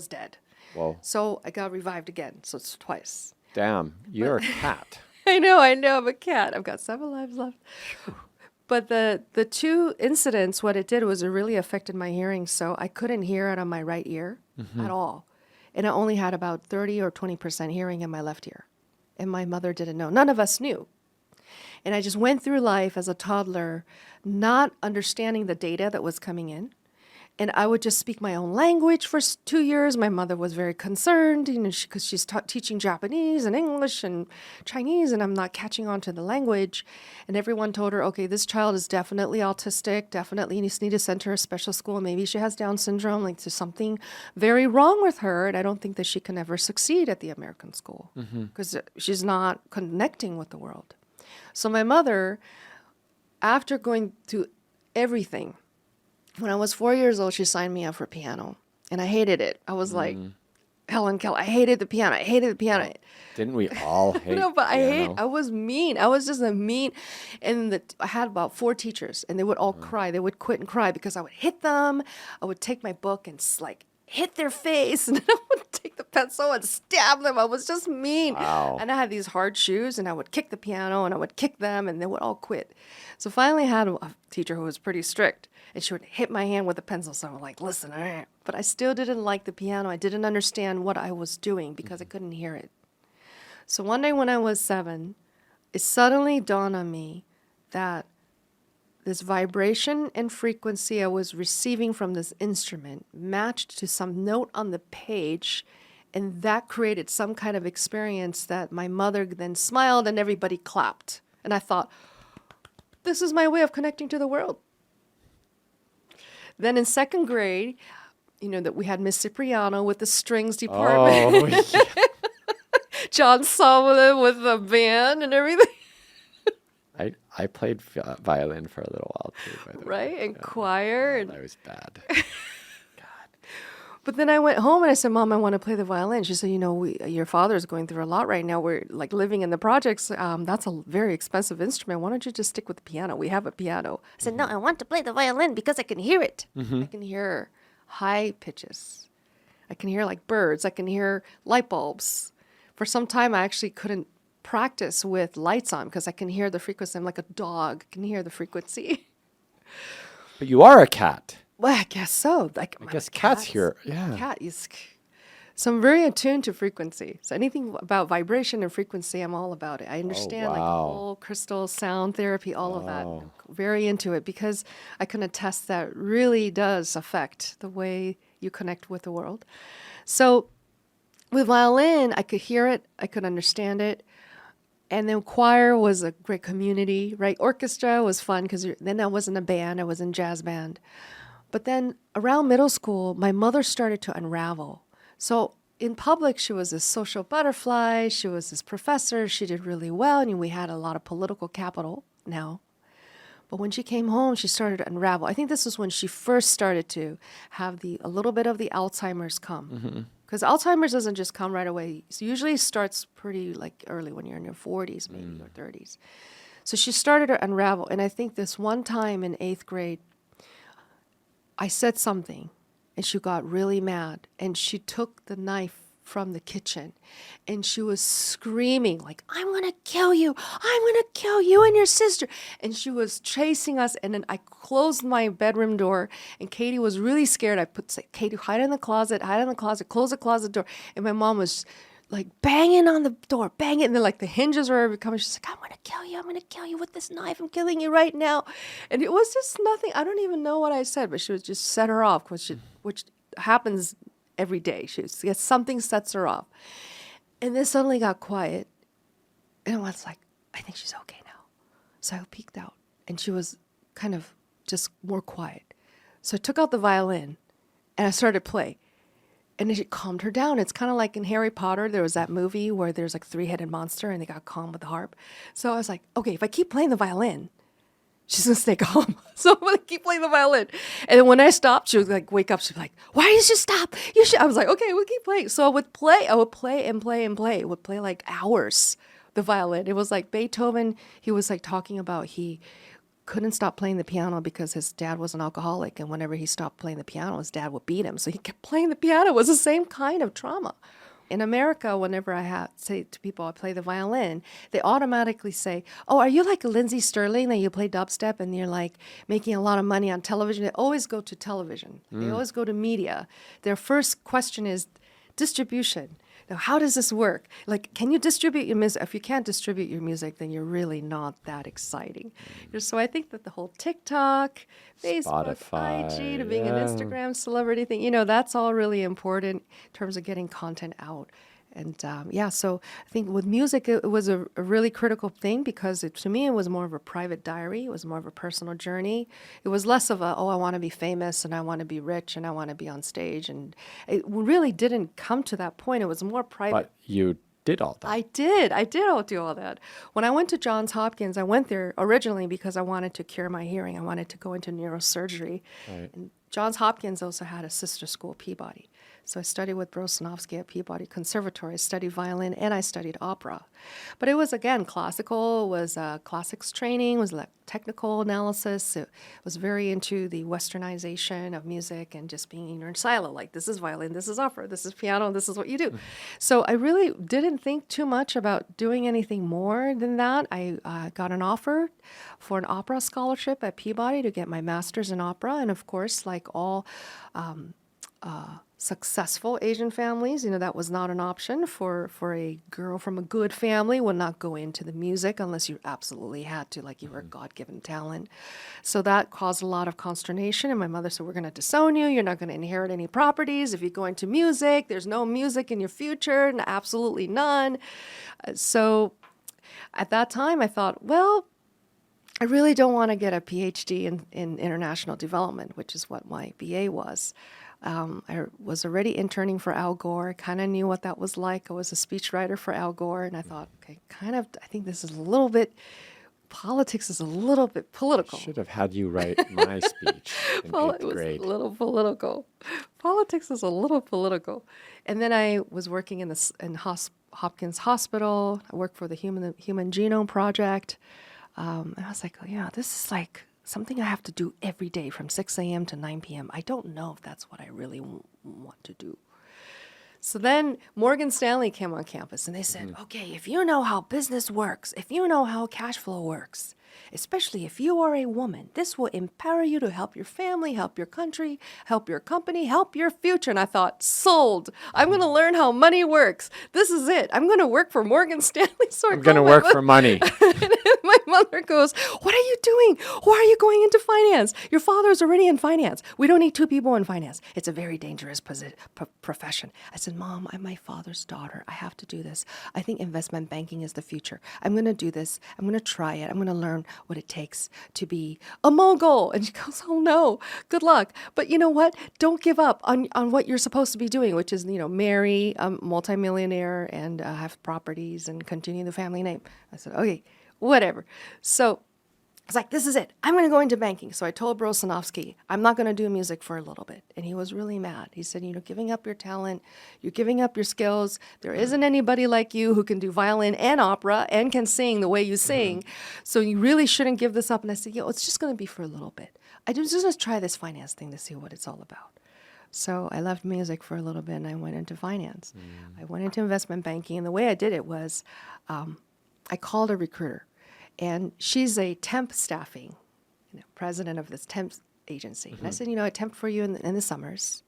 dead. Whoa. So I got revived again, so it's twice. Damn, you're a cat. I know, I'm a cat. I've got 7 lives left. But the 2 incidents, what it did was it really affected my hearing, so I couldn't hear out of my right ear at all. And I only had about 30 or 20% hearing in my left ear. And my mother didn't know. None of us knew. And I just went through life as a toddler, not understanding the data that was coming in. And I would just speak my own language for 2 years. My mother was very concerned, you know, because she's teaching Japanese and English and Chinese, and I'm not catching on to the language. And everyone told her, okay, this child is definitely autistic, definitely need to send her to special school. Maybe she has Down syndrome, like there's something very wrong with her, and I don't think that she can ever succeed at the American school because she's not connecting with the world. So my mother, after going through everything, when I was 4 years old, she signed me up for piano, and I hated it. I was like, Helen Keller, I hated the piano. I hated the piano. Didn't we all hate No, but piano? I was mean. I was just a mean. And I had about 4 teachers, and they would all cry. They would quit and cry because I would hit them. I would take my book and like hit their face, and then I would take the pencil and stab them. I was just mean. Wow. And I had these hard shoes, and I would kick the piano, and I would kick them, and they would all quit. So finally I had a teacher who was pretty strict, and she would hit my hand with a pencil. So I'm like, listen, but I still didn't like the piano. I didn't understand what I was doing because I couldn't hear it. So one day when I was 7, it suddenly dawned on me that this vibration and frequency I was receiving from this instrument matched to some note on the page, and that created some kind of experience that my mother then smiled and everybody clapped. And I thought, this is my way of connecting to the world. Then in second grade, that we had Miss Cipriano with the strings department. Oh, yeah. John Sullivan with the band and everything. I played violin for a little while too, by the way. Right? And choir. And I was bad. But then I went home and I said, Mom, I want to play the violin. She said, your father's going through a lot right now. We're like living in the projects. That's a very expensive instrument. Why don't you just stick with the piano? We have a piano. I said, no, I want to play the violin because I can hear it. I can hear high pitches. I can hear like birds. I can hear light bulbs. For some time, I actually couldn't practice with lights on because I can hear the frequency. I'm like a dog. I can hear the frequency. But you are a cat. Well, I guess so. Like I guess cats hear. Yeah. Cat is. So I'm very attuned to frequency. So anything about vibration and frequency, I'm all about it. I understand like the whole crystal sound therapy, all of that. I'm very into it because I can attest that really does affect the way you connect with the world. So with violin, I could hear it, I could understand it. And then choir was a great community, right? Orchestra was fun because then I wasn't a band, I was in jazz band. But then around middle school, my mother started to unravel. So in public, she was this social butterfly. She was this professor. She did really well. And we had a lot of political capital now. But when she came home, she started to unravel. I think this was when she first started to have a little bit of the Alzheimer's come. Because Alzheimer's doesn't just come right away. It usually starts pretty like early when you're in your 40s, maybe, or 30s. So she started to unravel. And I think this one time in 8th grade, I said something, and she got really mad. And she took the knife from the kitchen, and she was screaming like, I'm going to kill you. I'm going to kill you and your sister. And she was chasing us. And then I closed my bedroom door, and Katie was really scared. I said, Katie, hide in the closet, close the closet door. And my mom was like banging on the door, banging. And then like the hinges were coming. She's like, I'm going to kill you with this knife. I'm killing you right now. And it was just nothing. I don't even know what I said, but she was just set her off, which happens every day. Something sets her off. And then suddenly got quiet. And I was like, I think she's okay now. So I peeked out, and she was kind of just more quiet. So I took out the violin, and I started to play. And it calmed her down. It's kind of like in Harry Potter, there was that movie where there's like 3-headed monster, and they got calm with the harp. So I was like, okay, if I keep playing the violin, she's going to stay calm. So I'm going to keep playing the violin. And then when I stopped, she would like wake up. She'd be like, why did you stop? I was like, okay, we'll keep playing. So I would play and play and play. It would play like hours, the violin. It was like Beethoven. He was like talking about he couldn't stop playing the piano because his dad was an alcoholic. And whenever he stopped playing the piano, his dad would beat him. So he kept playing the piano. It was the same kind of trauma. In America, whenever I say to people I play the violin, they automatically say, oh, are you like Lindsay Sterling that you play dubstep and you're like making a lot of money on television? They always go to television. They always go to media. Their first question is distribution. Now, how does this work? Like, can you distribute your music? If you can't distribute your music, then you're really not that exciting. So I think that the whole TikTok, Facebook, Spotify, IG, to being an Instagram celebrity thing, that's all really important in terms of getting content out. And so I think with music, it was a really critical thing because to me, it was more of a private diary. It was more of a personal journey. It was less of I want to be famous and I want to be rich and I want to be on stage. And it really didn't come to that point. It was more private. But you did all that. I did do all that. When I went to Johns Hopkins, I went there originally because I wanted to cure my hearing. I wanted to go into neurosurgery. Right. And Johns Hopkins also had a sister school, Peabody. So I studied with Brosinovsky at Peabody Conservatory. I studied violin and I studied opera. But it was, again, classical, was classics training, was like technical analysis. It was very into the westernization of music and just being in your silo, like this is violin, this is opera, this is piano, this is what you do. So I really didn't think too much about doing anything more than that. I got an offer for an opera scholarship at Peabody to get my master's in opera. And of course, like all successful Asian families. That was not an option for a girl from a good family. Would not go into the music unless you absolutely had to, like you were a God-given talent. So that caused a lot of consternation. And my mother said, we're going to disown you. You're not going to inherit any properties if you go into music. There's no music in your future, absolutely none. So at that time, I thought, well, I really don't want to get a PhD in international development, which is what my BA was. I was already interning for Al Gore, kind of knew what that was like. I was a speechwriter for Al Gore, and I thought, okay, I think this is a little bit, politics is a little bit political. Should have had you write my speech in eighth It was grade. a little political. Politics is a little political. And then I was working in Hopkins Hospital. I worked for the Human Genome Project. And I was like, oh, yeah, this is like something I have to do every day from 6 a.m. to 9 p.m. I don't know if that's what I really want to do. So then Morgan Stanley came on campus and they said, okay, if you know how business works, if you know how cash flow works, especially if you are a woman, this will empower you to help your family, help your country, help your company, help your future. And I thought, sold. I'm going to learn how money works. This is it. I'm going to work for Morgan Stanley. So I'm going to work for money. My mother goes, what are you doing? Why are you going into finance? Your father's already in finance. We don't need two people in finance. It's a very dangerous profession. I said, Mom, I'm my father's daughter. I have to do this. I think investment banking is the future. I'm going to do this. I'm going to try it. I'm going to learn what it takes to be a mogul. And she goes, oh no, good luck. But you know what? Don't give up on what you're supposed to be doing, which is, marry a multimillionaire and have properties and continue the family name. I said, okay, whatever. So I was like, this is it. I'm going to go into banking. So I told Brosinovsky, I'm not going to do music for a little bit. And he was really mad. He said, giving up your talent, you're giving up your skills. There isn't anybody like you who can do violin and opera and can sing the way you sing. So you really shouldn't give this up. And I said, it's just going to be for a little bit. I just going to try this finance thing to see what it's all about. So I left music for a little bit and I went into finance. I went into investment banking. And the way I did it was I called a recruiter. And she's a temp staffing, president of this temp agency. And I said, I temp for you in the summers.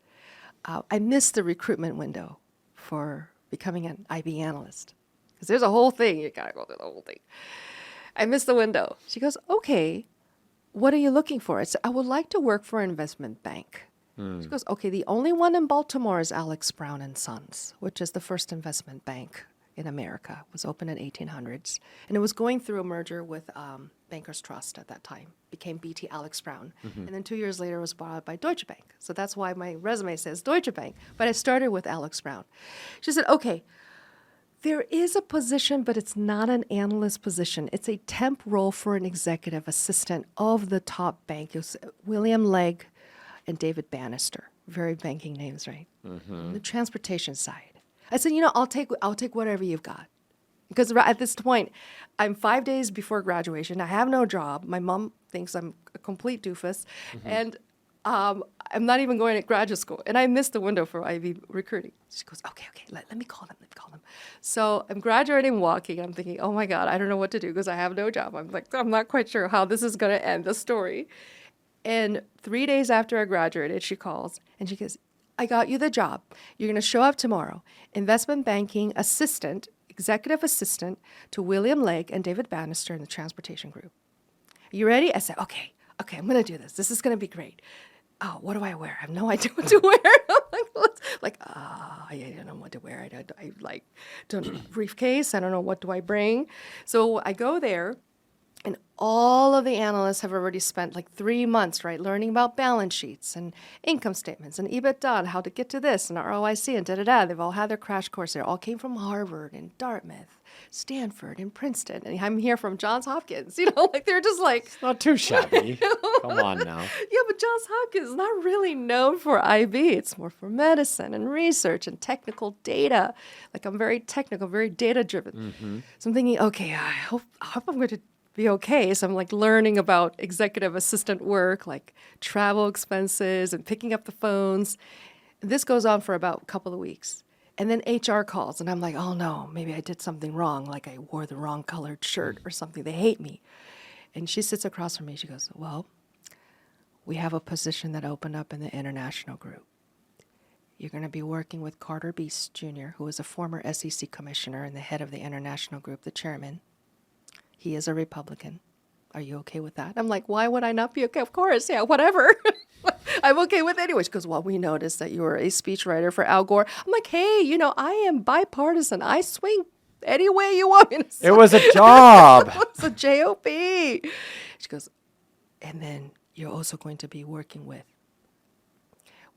I missed the recruitment window for becoming an IB analyst. Because there's a whole thing. You got to go through the whole thing. I missed the window. She goes, okay, what are you looking for? I said, I would like to work for an investment bank. She goes, okay, the only one in Baltimore is Alex. Brown and Sons, which is the first investment bank in America. It was opened in 1800s. And it was going through a merger with Bankers Trust at that time. Became BT Alex Brown. And then 2 years later it was bought out by Deutsche Bank. So that's why my resume says Deutsche Bank. But I started with Alex Brown. She said, okay, there is a position, but it's not an analyst position. It's a temp role for an executive assistant of the top bank. It was William Legg and David Bannister. Very banking names, right? On the transportation side. I said, I'll take whatever you've got. Because at this point, I'm 5 days before graduation. I have no job. My mom thinks I'm a complete doofus. And I'm not even going to graduate school. And I missed the window for IB recruiting. She goes, okay, let me call them. So I'm graduating, walking. I'm thinking, oh my God, I don't know what to do because I have no job. I'm not quite sure how this is going to end, the story. And 3 days after I graduated, she calls and she goes, I got you the job. You're going to show up tomorrow. Investment banking assistant, executive assistant to William Legg and David Bannister in the transportation group. Are you ready? I said, okay, I'm going to do this. This is going to be great. Oh, what do I wear? I have no idea what to wear. I don't know what to wear. I don't know, briefcase. I don't know what do I bring. So I go there. And all of the analysts have already spent 3 months, right, learning about balance sheets and income statements and EBITDA and how to get to this and ROIC and da-da-da. They've all had their crash course. They all came from Harvard and Dartmouth, Stanford and Princeton. And I'm here from Johns Hopkins. They're just It's not too shabby. Come on now. Yeah, but Johns Hopkins is not really known for IB. It's more for medicine and research and technical data. I'm very technical, very data-driven. So I'm thinking, okay, I hope I'm going to be okay. So I'm learning about executive assistant work, travel expenses and picking up the phones. And this goes on for about a couple of weeks. And then HR calls and I'm like, oh no, maybe I did something wrong. I wore the wrong colored shirt or something. They hate me. And she sits across from me. She goes, well, we have a position that opened up in the international group. you're going to be working with Carter Beast Jr., who is a former SEC commissioner and the head of the international group, the chairman. He is a Republican. Are you okay with that? I'm like, why would I not be okay? Of course, yeah, whatever. I'm okay with it anyway. She goes, well, we noticed that you were a speechwriter for Al Gore. I'm like, hey, I am bipartisan. I swing any way you want me to swing. It was a job. It's a job. She goes, and then you're also going to be working with,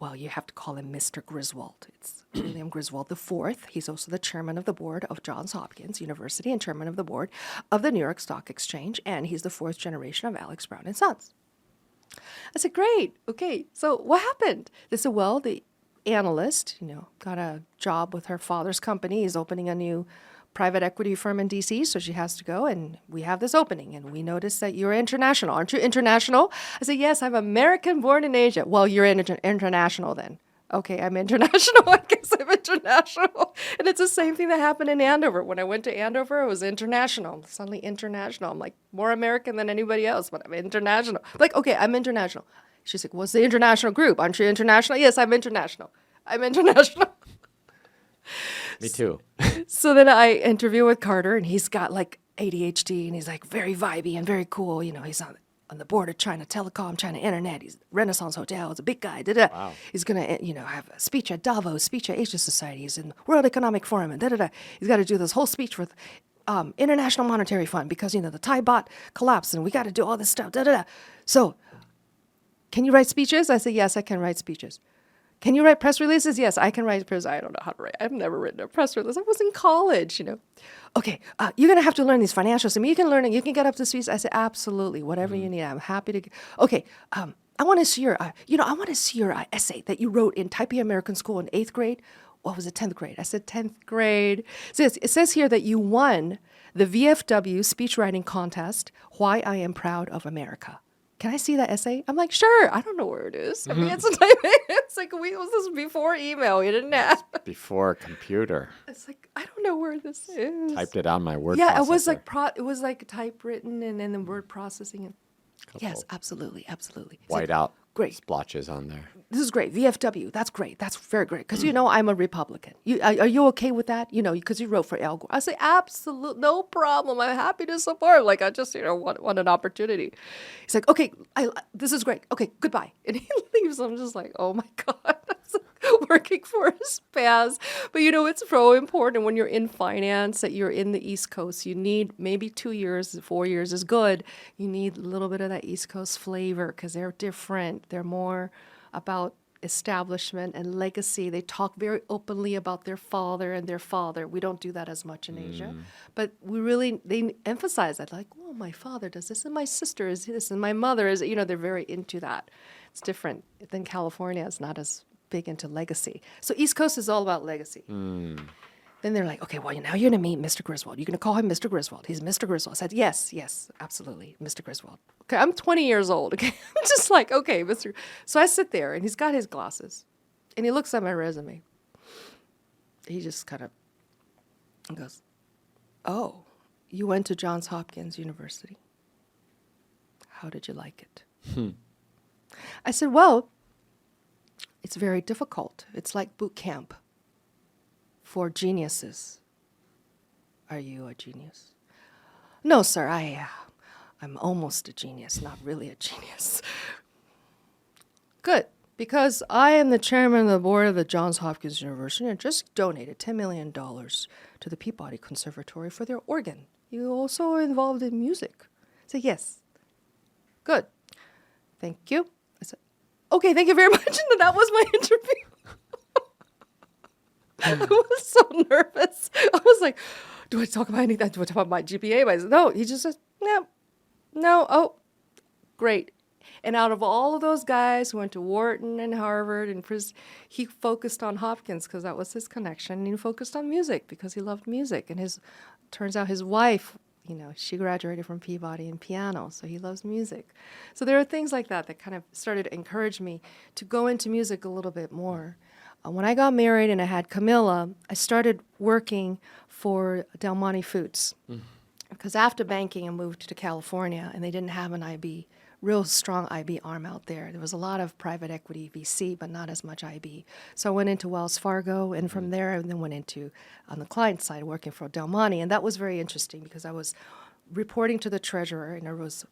well, you have to call him Mr. Griswold. It's William Griswold IV. He's also the chairman of the board of Johns Hopkins University and chairman of the board of the New York Stock Exchange, and he's the fourth generation of Alex Brown and Sons. I said, great. Okay, so what happened? They said, well, the analyst, got a job with her father's company. He's opening a new private equity firm in D.C., so she has to go, and we have this opening, and we noticed that you're international. Aren't you international? I said, yes, I'm American, born in Asia. Well, you're international then. Okay, I'm international. I guess I'm international. And it's the same thing that happened in Andover. When I went to Andover, it was international. Suddenly international. I'm like, more American than anybody else, but I'm international. I'm like, okay, I'm international. She's like, what's the international group? Aren't you international? Yes, I'm international. I'm international. Me too. So then I interview with Carter, and he's got like ADHD, and he's like very vibey and very cool. He's on the board of China Telecom, China Internet. He's Renaissance Hotel. He's a big guy. Wow. He's going to, have a speech at Davos, speech at Asia Society. He's in World Economic Forum, and He's got to do this whole speech with International Monetary Fund because, the Thai baht collapsed, and we got to do all this stuff. So, can you write speeches? I said, yes, I can write speeches. Can you write press releases? Yes, I can write press. I don't know how to write. I've never written a press release. I was in college, Okay, you're going to have to learn these financials. I mean, you can learn it. You can get up to speed. I said, absolutely, whatever you need. I'm happy to. Okay, I want to see your, I want to see your essay that you wrote in Taipei American School in 8th grade. What was it, 10th grade? I said 10th grade. It says here that you won the VFW speechwriting contest, Why I Am Proud of America. Can I see that essay? I'm like, sure. I don't know where it is. I mean, it's like this was before email. You didn't have. Before computer. It's like, I don't know where this is. Typed it on my word processor. Yeah, it was like typewritten and then the word processing. And yes, absolutely. White out great splotches on there. This is great. VFW, that's great. That's very great. Because, I'm a Republican. Are you okay with that? Because you wrote for Al Gore. I say, absolutely, no problem. I'm happy to support. Like, I just, want an opportunity. He's like, okay, this is great. Okay, goodbye. And he leaves. I'm just like, oh my God. Working for a spaz. But, it's so important when you're in finance that you're in the East Coast. You need maybe 2 years, 4 years is good. You need a little bit of that East Coast flavor because they're different. They're more about establishment and legacy. They talk very openly about their father and their father. We don't do that as much in Asia. But they emphasize that, like, oh, my father does this, and my sister is this, and my mother is, they're very into that. It's different than California. It's not as big into legacy. So East Coast is all about legacy. Then they're like, okay, well, now you're going to meet Mr. Griswold. You're going to call him Mr. Griswold. He's Mr. Griswold. I said, yes, absolutely, Mr. Griswold. Okay, I'm 20 years old. Okay, I'm just like, okay, Mr. So I sit there, and he's got his glasses, and he looks at my resume. He just kind of goes, oh, you went to Johns Hopkins University. How did you like it? I said, well, it's very difficult. It's like boot camp for geniuses. Are you a genius? No, sir, I'm almost a genius, not really a genius. Good, because I am the chairman of the board of the Johns Hopkins University and just donated $10 million to the Peabody Conservatory for their organ. You also are involved in music. I said, yes. Good. Thank you. I said, okay, thank you very much. And that was my interview. I was so nervous. I was like, do I talk about anything? Do I talk about my GPA? No, he just says, no, oh, great. And out of all of those guys who went to Wharton and Harvard, and he focused on Hopkins because that was his connection. And he focused on music because he loved music. And turns out his wife, she graduated from Peabody in piano, so he loves music. So there are things like that kind of started to encourage me to go into music a little bit more. When I got married and I had Camilla, I started working for Del Monte Foods. Because after banking, I moved to California, and they didn't have an IB real strong IB arm out there. There was a lot of private equity VC, but not as much IB. So I went into Wells Fargo, and from there I then went into, on the client side, working for Del Monte. And that was very interesting because I was reporting to the treasurer, and I was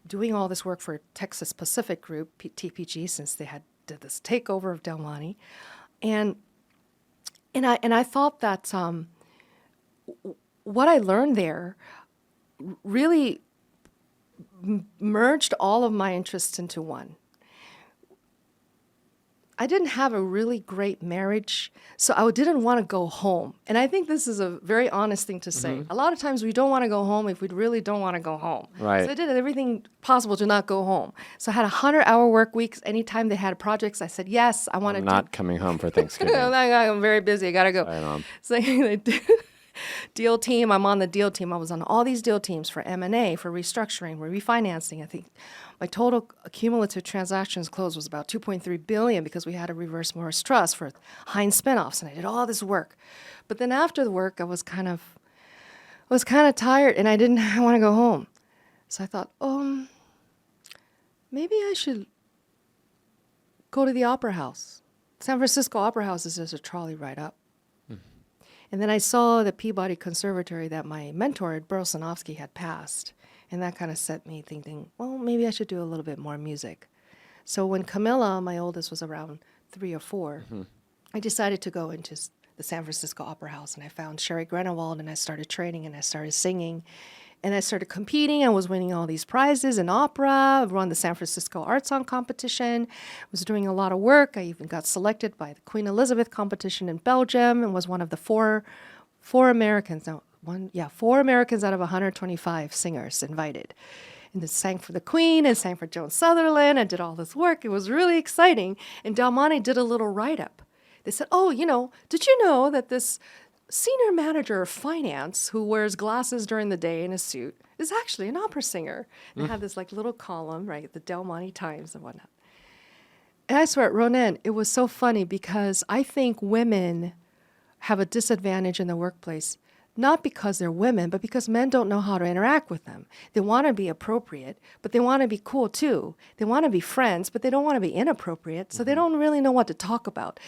doing all this work for Texas Pacific Group, TPG, since they had did this takeover of Del Monte. And I thought that what I learned there really merged all of my interests into one. I didn't have a really great marriage, so I didn't want to go home. And I think this is a very honest thing to say. A lot of times we don't want to go home if we really don't want to go home. Right. So I did everything possible to not go home. So I had 100-hour work weeks. Anytime they had projects, I said, yes, I want to I'm do. not coming home for Thanksgiving. I'm very busy. I got to go. Right on. So they did. Deal team. I'm on the deal team. I was on all these deal teams for M&A, for restructuring, for refinancing. I think my total cumulative transactions closed was about 2.3 billion because we had a reverse Morris Trust for Heinz spinoffs, and I did all this work. But then after the work, I was kind of tired, and I didn't want to go home. So I thought, maybe I should go to the Opera House. San Francisco Opera House is just a trolley ride up. And then I saw the Peabody Conservatory that my mentor, Burl-Sanofsky, had passed. And that kind of set me thinking, well, maybe I should do a little bit more music. So when Camilla, my oldest, was around 3 or 4, I decided to go into the San Francisco Opera House. And I found Sherry Grenewald, and I started training, and I started singing. And I started competing. I was winning all these prizes in opera. I won the San Francisco Art Song Competition. I was doing a lot of work. I even got selected by the Queen Elizabeth competition in Belgium and was one of the four Americans. No, 4 Americans out of 125 singers invited. And then sang for the Queen and sang for Joan Sutherland. I did all this work. It was really exciting. And Del Monte did a little write-up. They said, did you know that this senior manager of finance who wears glasses during the day in a suit is actually an opera singer? And had this little column, right, the Del Monte Times and whatnot. And I swear, Ronan, it was so funny because I think women have a disadvantage in the workplace, not because they're women, but because men don't know how to interact with them. They want to be appropriate, but they want to be cool too. They want to be friends, but they don't want to be inappropriate, so they don't really know what to talk about.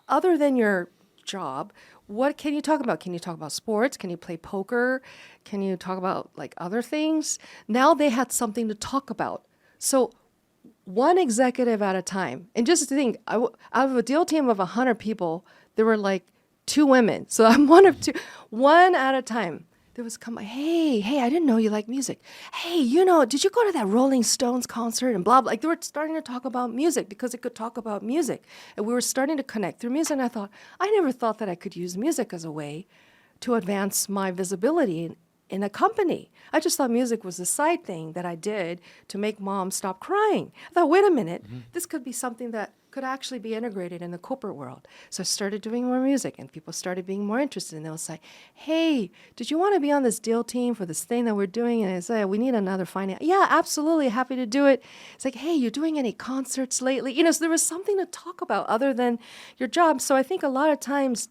Other than your job, what can you talk about? Can you talk about sports? Can you play poker? Can you talk about other things? Now they had something to talk about. So one executive at a time. And just to think, out of a deal team of 100 people, there were 2 women. So I'm one of 2. One at a time. There was hey, I didn't know you like music. Hey, did you go to that Rolling Stones concert and blah, blah. They were starting to talk about music because they could talk about music. And we were starting to connect through music. And I never thought that I could use music as a way to advance my visibility in a company. I just thought music was a side thing that I did to make mom stop crying. I thought, wait a minute, this could be something that could actually be integrated in the corporate world. So I started doing more music, and people started being more interested. And they'll say, hey, did you want to be on this deal team for this thing that we're doing? And I say, we need another finance. Yeah, absolutely, happy to do it. It's hey, you doing any concerts lately? So there was something to talk about other than your job. So I think a lot of times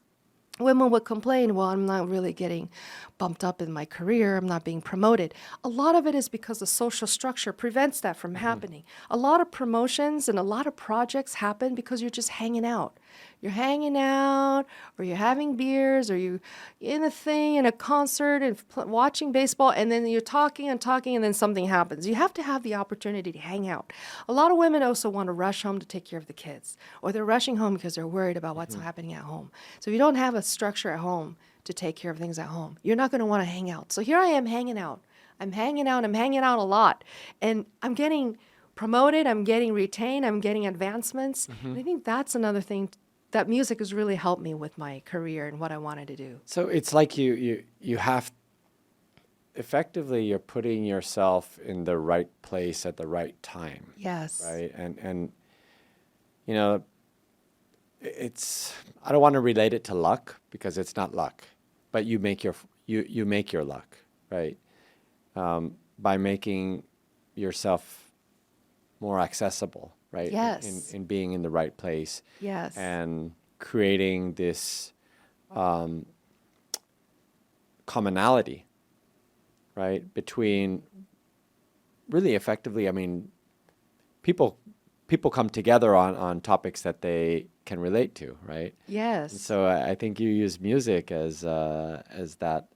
women would complain, well, I'm not really getting bumped up in my career. I'm not being promoted. A lot of it is because the social structure prevents that from happening. A lot of promotions and a lot of projects happen because you're just hanging out. You're hanging out, or you're having beers, or you're in a thing, in a concert, and watching baseball, and then you're talking, and then something happens. You have to have the opportunity to hang out. A lot of women also want to rush home to take care of the kids, or they're rushing home because they're worried about what's happening at home. So if you don't have a structure at home to take care of things at home, you're not going to want to hang out. So here I am hanging out. I'm hanging out a lot, and I'm getting promoted, I'm getting retained, I'm getting advancements. And I think that's another thing that music has really helped me with my career and what I wanted to do. So it's like you have, effectively, you're putting yourself in the right place at the right time. Yes. Right? And it's, I don't want to relate it to luck because it's not luck, but you make your luck, right? By making yourself more accessible, right? Yes. In being in the right place. Yes. And creating this commonality, right, between really effectively, I mean, people come together on topics that they can relate to, right? Yes. And so I think you use music as that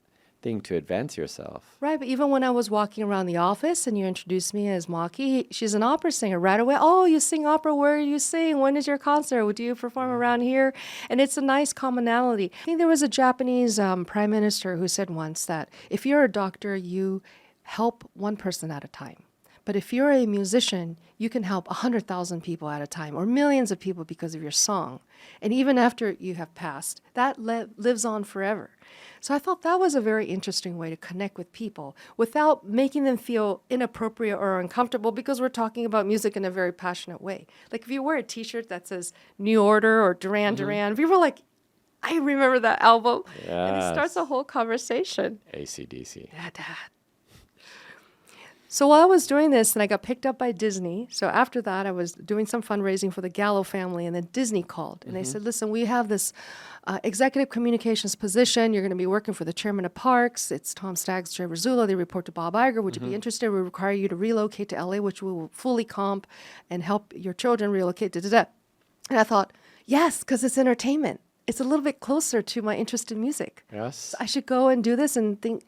thing to advance yourself. Right, but even when I was walking around the office and you introduced me as Maki, she's an opera singer right away. Oh, you sing opera? Where do you sing? When is your concert? Do you perform around here? And it's a nice commonality. I think there was a Japanese prime minister who said once that if you're a doctor, you help one person at a time. But if you're a musician, you can help 100,000 people at a time or millions of people because of your song. And even after you have passed, that lives on forever. So I thought that was a very interesting way to connect with people without making them feel inappropriate or uncomfortable because we're talking about music in a very passionate way. Like if you wear a T-shirt that says New Order or Duran Duran, people are like, I remember that album. Yes. And it starts a whole conversation. AC/DC. Dad. So while I was doing this, and I got picked up by Disney. So after that, I was doing some fundraising for the Gallo family, and then Disney called. And they said, listen, we have this executive communications position. You're going to be working for the chairman of parks. It's Tom Staggs, Trey Rizzullo. They report to Bob Iger. Would you be interested? We require you to relocate to LA, which we will fully comp and help your children relocate. And I thought, yes, because it's entertainment. It's a little bit closer to my interest in music. Yes. So I should go and do this and think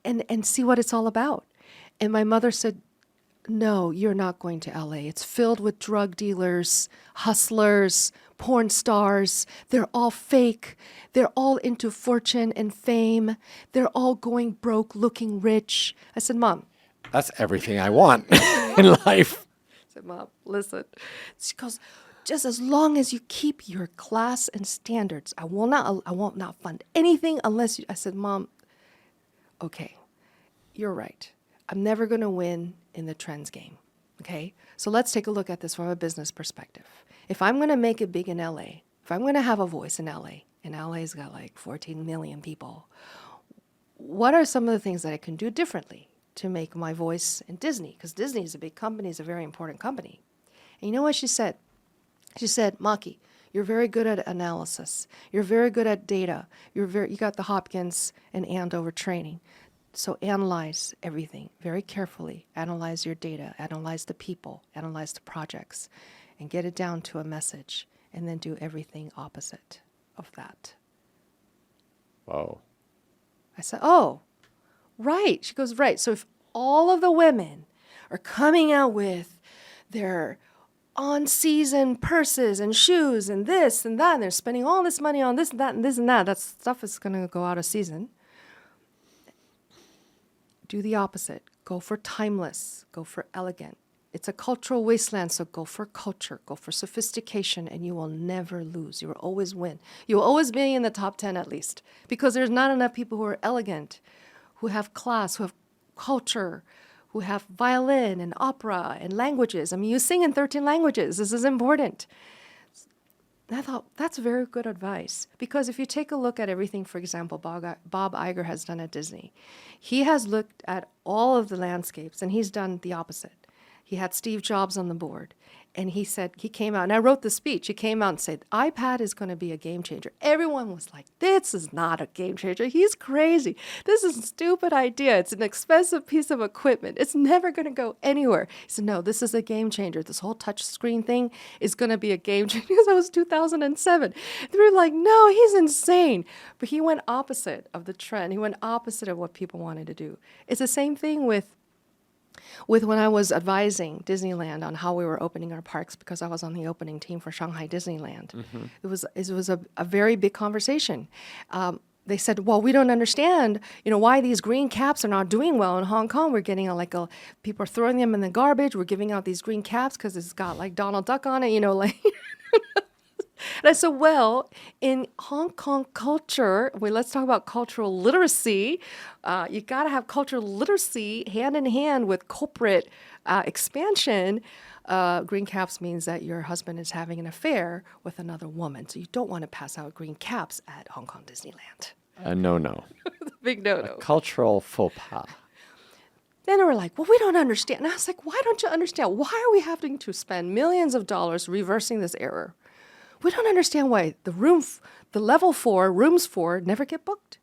and see what it's all about. And my mother said, no, you're not going to LA. It's filled with drug dealers, hustlers, porn stars. They're all fake. They're all into fortune and fame. They're all going broke, looking rich. I said, Mom. That's everything I want in life. I said, Mom, listen. She goes, just as long as you keep your class and standards, I will not fund anything unless you. I said, Mom, okay, you're right. I'm never going to win in the trends game, okay? So let's take a look at this from a business perspective. If I'm going to make it big in LA, if I'm going to have a voice in LA, and LA's got like 14 million people, what are some of the things that I can do differently to make my voice in Disney? Because Disney is a big company, it's a very important company. And you know what she said? She said, Maki, you're very good at analysis. You're very good at data. You got the Hopkins and Andover training. So analyze everything very carefully. Analyze your data, analyze the people, analyze the projects, and get it down to a message, and then do everything opposite of that. Whoa. I said, oh, right. She goes, right. So if all of the women are coming out with their on-season purses and shoes and this and that, and they're spending all this money on this and that and this and that, that stuff is going to go out of season. Do the opposite. Go for timeless. Go for elegant. It's a cultural wasteland, so go for culture. Go for sophistication, and you will never lose. You will always win. You will always be in the top 10 at least, because there's not enough people who are elegant, who have class, who have culture, who have violin and opera and languages. I mean, you sing in 13 languages. This is important. And I thought, that's very good advice. Because if you take a look at everything, for example, Bob Iger has done at Disney, he has looked at all of the landscapes, and he's done the opposite. He had Steve Jobs on the board, and he said, he came out, and I wrote the speech. He came out and said, iPad is going to be a game changer. Everyone was like, this is not a game changer. He's crazy. This is a stupid idea. It's an expensive piece of equipment. It's never going to go anywhere. He said, no, this is a game changer. This whole touch screen thing is going to be a game changer. Because that was 2007. They were like, no, he's insane. But he went opposite of the trend. He went opposite of what people wanted to do. It's the same thing with when I was advising Disneyland on how we were opening our parks, because I was on the opening team for Shanghai Disneyland. Mm-hmm. It was a very big conversation. They said, well, we don't understand, why these green caps are not doing well in Hong Kong. We're getting people are throwing them in the garbage. We're giving out these green caps because it's got like Donald Duck on it, like. And I said, well, in Hong Kong culture, let's talk about cultural literacy. You got to have cultural literacy hand in hand with corporate expansion. Green caps means that your husband is having an affair with another woman. So you don't want to pass out green caps at Hong Kong Disneyland. No. Big no-no. A cultural faux pas. Then they were like, well, we don't understand. And I was like, why don't you understand? Why are we having to spend millions of dollars reversing this error? We don't understand why the level 4, rooms 4 never get booked.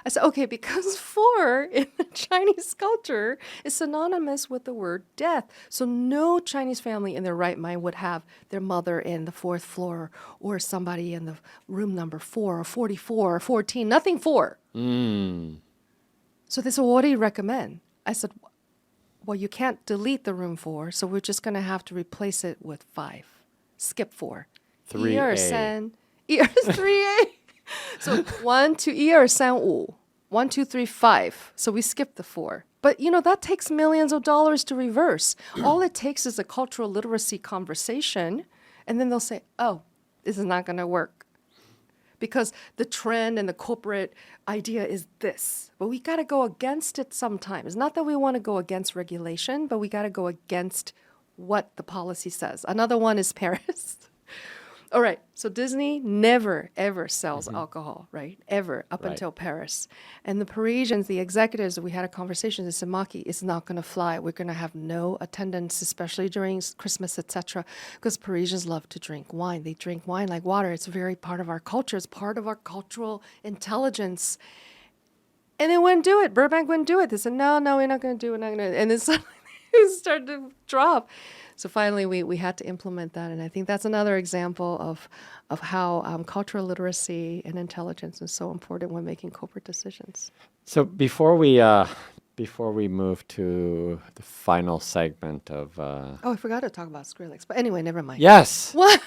I said, okay, because four in the Chinese culture is synonymous with the word death. So no Chinese family in their right mind would have their mother in the fourth floor or somebody in the room number 4 or 44 or 14, nothing 4. So they said, well, what do you recommend? I said, well, you can't delete the room 4, so we're just going to have to replace it with 5. Skip 4. 3A. 1、2、3A. So 1、2、1、2、3、5. 1, 2, 3, 5. So we skipped the 4. But that takes millions of dollars to reverse. All it takes is a cultural literacy conversation, and then they'll say, oh, this is not going to work. Because the trend and the corporate idea is this. But we got to go against it sometimes. Not that we want to go against regulation, but we got to go against what the policy says. Another one is Paris. All right, so Disney never, ever sells alcohol, right? Ever, up until Paris. And the Parisians, the executives, we had a conversation, they said, Maki, it's not going to fly. We're going to have no attendance, especially during Christmas, etc., because Parisians love to drink wine. They drink wine like water. It's very part of our culture. It's part of our cultural intelligence. And they wouldn't do it. Burbank wouldn't do it. They said, no, we're not going to do it. And then suddenly it started to drop. So finally, we had to implement that, and I think that's another example of how cultural literacy and intelligence is so important when making corporate decisions. So before we move to the final segment of Oh, I forgot to talk about Skrillex, but anyway, never mind. yes, What?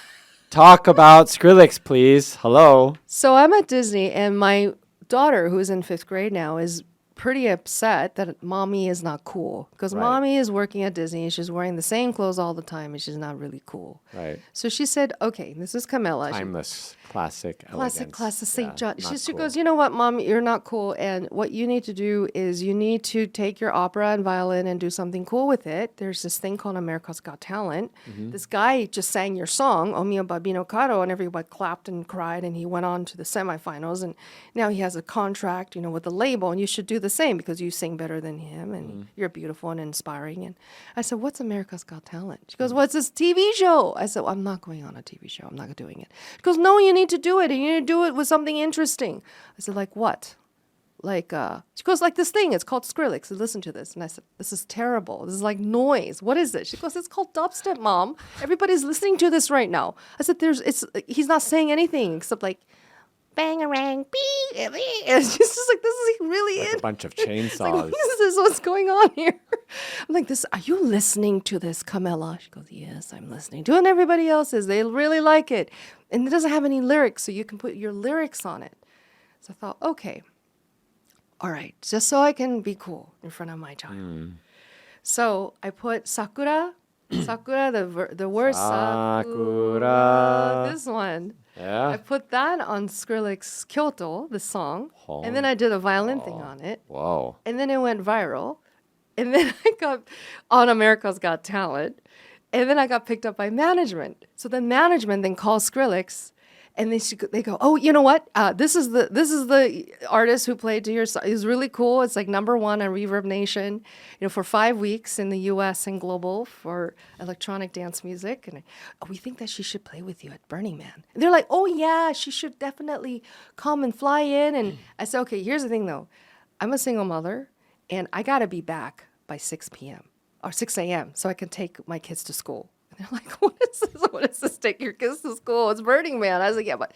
talk about Skrillex, please. Hello. So I'm at Disney, and my daughter, who's in 5th grade now, is pretty upset that mommy is not cool because mommy is working at Disney and she's wearing the same clothes all the time and she's not really cool. Right. So she said, okay, this is Camilla. Timeless, classic elegance. Classic St. John. She cool. goes, you know what, Mom, you're not cool. And what you need to do is you need to take your opera and violin and do something cool with it. There's this thing called America's Got Talent. This guy just sang your song, O Mio Babino Caro, and everybody clapped and cried. And he went on to the semifinals. And now he has a contract, with the label. And you should do the same because you sing better than him. And you're beautiful and inspiring. And I said, what's America's Got Talent? She goes, what's this TV show? I said, well, I'm not going on a TV show. I'm not doing it. She goes, no, you need to do it. And you need to do it with something interesting. I said, like what? She goes, like this thing. It's called Skrillex. So listen to this. And I said, this is terrible. This is like noise. What is it? She goes, it's called dubstep, Mom. Everybody's listening to this right now. I said, he's not saying anything except like, bang-a-rang, beep. It's just like, this is really Like it. a bunch of chainsaws. Like, what is this? What's going on here? I'm like, are you listening to this, Camilla? She goes, yes, I'm listening to it. And everybody else is. They really like it. And it doesn't have any lyrics, so you can put your lyrics on it. So I thought, okay, all right, just so I can be cool in front of my child. So I put Sakura, the word Sakura, this one. Yeah. I put that on Skrillex Kyoto, the song, and then I did a violin thing on it. Whoa. And then it went viral. And then I got on America's Got Talent. And then I got picked up by management. So then management then calls Skrillex. And they go, oh, you know what? This is the artist who played to your song. He's really cool. It's like #1 on Reverb Nation, for 5 weeks in the U.S. and global for electronic dance music. And we think that she should play with you at Burning Man. And they're like, oh yeah, she should definitely come and fly in. And I said, okay, here's the thing though. I'm a single mother, and I gotta be back by 6 p.m. or 6 a.m. so I can take my kids to school. They're like, what is this? What is this? Take your kids to school. It's Burning Man. I was like, yeah, but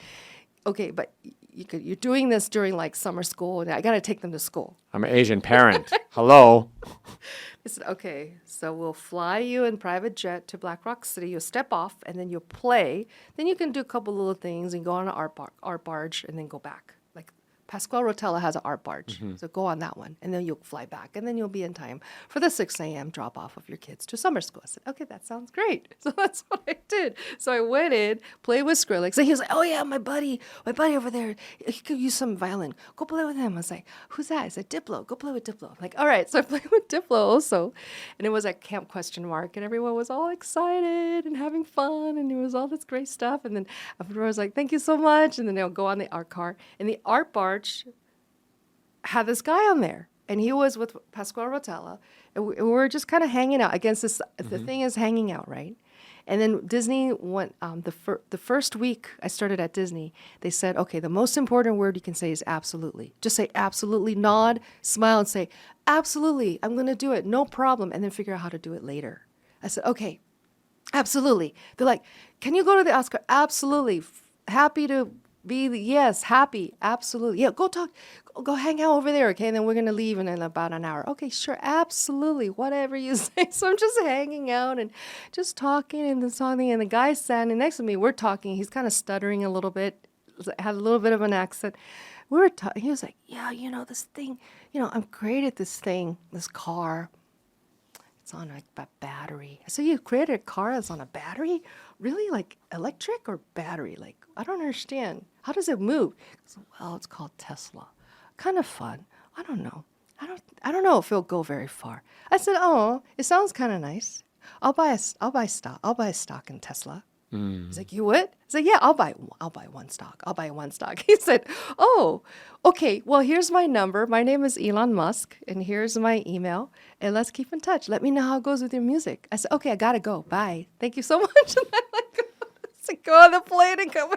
you're doing this during like summer school, and I got to take them to school. I'm an Asian parent. Hello. I said, okay, so we'll fly you in private jet to Black Rock City. You'll step off, and then you'll play. Then you can do a couple little things and go on an art barge and then go back. Like Pasquale Rotella has an art barge, so go on that one, and then you'll fly back, and then you'll be in time for the 6 a.m. drop off of your kids to summer school. I said, okay, that sounds great. So that's what I did. So I went in, played with Skrillex, and he was like, oh yeah, my buddy over there, he could use some violin. Go play with him. I was like, who's that? I said, Diplo. Go play with Diplo. I'm like, all right. So I played with Diplo also, and it was at Camp Question Mark, and everyone was all excited and having fun, and it was all this great stuff. And then afterwards, I was like, thank you so much. And then they'll go on the art car, and the art barge had this guy on there, and he was with Pasquale Rotella, and we were just kind of hanging out against this. The thing is hanging out, right? And then Disney went, the first week I started at Disney, they said, okay, the most important word you can say is absolutely. Just say absolutely, nod, smile, and say, absolutely, I'm going to do it, no problem, and then figure out how to do it later. I said, okay, absolutely. They're like, can you go to the Oscar? Absolutely. Happy to be, yes, happy, absolutely. Yeah, go talk, go hang out over there, okay? And then we're going to leave in about an hour. Okay, sure, absolutely, whatever you say. So I'm just hanging out and just talking and talking. And the guy standing next to me, we're talking. He's kind of stuttering a little bit, had a little bit of an accent. We were talking. He was like, yeah, this thing, I'm great at this thing, this car. It's on a battery. I said, you created a car that's on a battery? Really? Like electric or battery? Like, I don't understand. How does it move? He goes, well, it's called Tesla. Kind of fun. I don't know. I don't know if it'll go very far. I said, oh, it sounds kind of nice. I'll buy stock in Tesla. He's like, you would? I said, yeah, I'll buy one stock. I'll buy one stock. He said, oh, okay, well, here's my number. My name is Elon Musk, and here's my email, and let's keep in touch. Let me know how it goes with your music. I said, okay, I got to go. Bye. Thank you so much. And I go on the plane and come.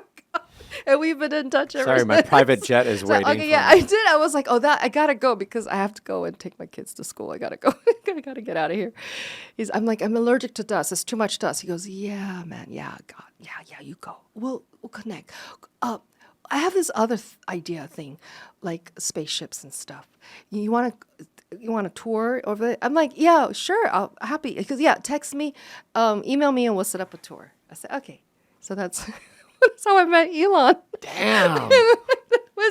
And we've been in touch ever Sorry, since. my private jet is waiting. Okay, yeah, I did. I was like, oh, I gotta go because I have to go and take my kids to school. I gotta go. I gotta get out of here. I'm like, I'm allergic to dust. It's too much dust. He goes, yeah, man, yeah, God, yeah, you go. We'll connect. I have this other idea thing, like spaceships and stuff. You want to tour over there? I'm like, yeah, sure, happy. Because text me, email me, and we'll set up a tour. I said, okay. So that's how I met Elon. Damn.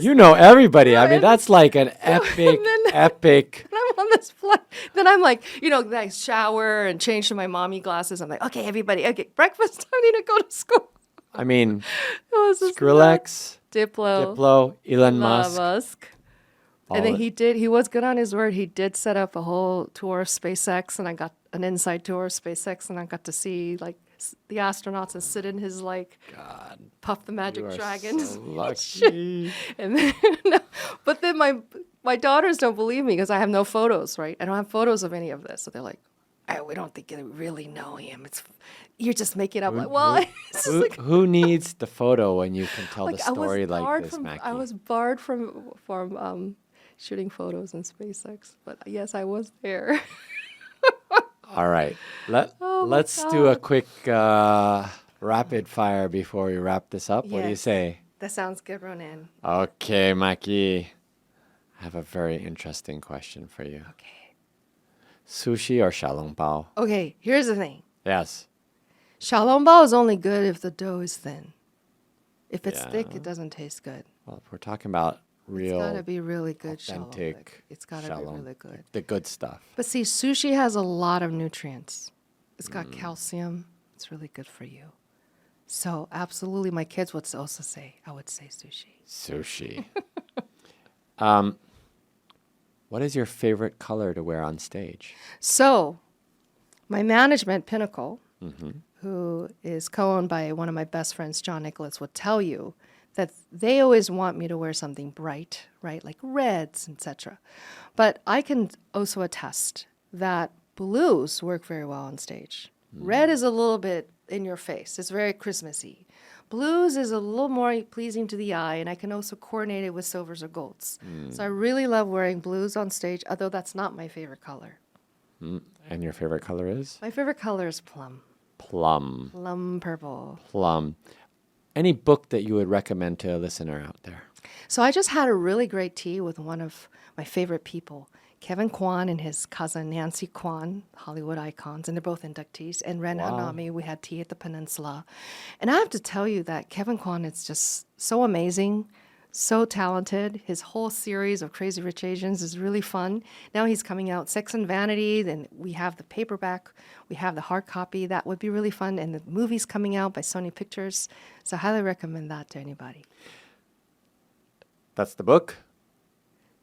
You know everybody. I mean, that's like an epic. I'm on this flight. Then I'm like, I shower and change to my mommy glasses. I'm like, okay, everybody, okay, breakfast. I need to go to school. I mean, It was just Skrillex, Diplo, Elon Musk. And then he was good on his word. He did set up a whole tour of SpaceX, and I got an inside tour of SpaceX, and I got to see like the astronauts and sit in his God, Puff the Magic Dragon. So lucky. And then, but then my daughters don't believe me because I have no photos, right? I don't have photos of any of this. So they're like, we don't think you really know him. You're just making it up. Like, well, who needs the photo when you can tell the I was story like barred this, Maki? I was barred from shooting photos in SpaceX, but yes, I was there. All right. Let's do a quick rapid fire before we wrap this up. What do you Yes. say? That sounds good, Ronan. Okay, Maki. I have a very interesting question for you. Okay. Sushi or xiaolongbao? Okay, here's the thing. Yes. Xiaolongbao is only good if the dough is thin. If it's Yeah. thick, it doesn't taste good. Well, if we're talking about real, It's got to be really good authentic It's got to be xiaolong- really good. the good stuff. But see, sushi has a lot of nutrients. It's got calcium. It's really good for you. So absolutely, my kids would also say, I would say sushi. Sushi. What is your favorite color to wear on stage? So my management, Pinnacle, who is co-owned by one of my best friends, John Nicholas, would tell you that they always want me to wear something bright, right? Like reds, etc. But I can also attest that blues work very well on stage. Red is a little bit in your face. It's very Christmassy. Blues is a little more pleasing to the eye, and I can also coordinate it with silvers or golds. So I really love wearing blues on stage, although that's not my favorite color. And your favorite color is? My favorite color is plum. Plum. Plum purple. Plum. Any book that you would recommend to a listener out there? So I just had a really great tea with one of my favorite people, Kevin Kwan and his cousin Nancy Kwan, Hollywood icons, and they're both inductees. And Ren Hanami, we had tea at the Peninsula. And I have to tell you that Kevin Kwan is just so amazing, so talented. His whole series of Crazy Rich Asians is really fun. Now he's coming out Sex and Vanity, then we have the paperback, we have the hard copy. That would be really fun. And the movie's coming out by Sony Pictures. So I highly recommend that to anybody. That's the book?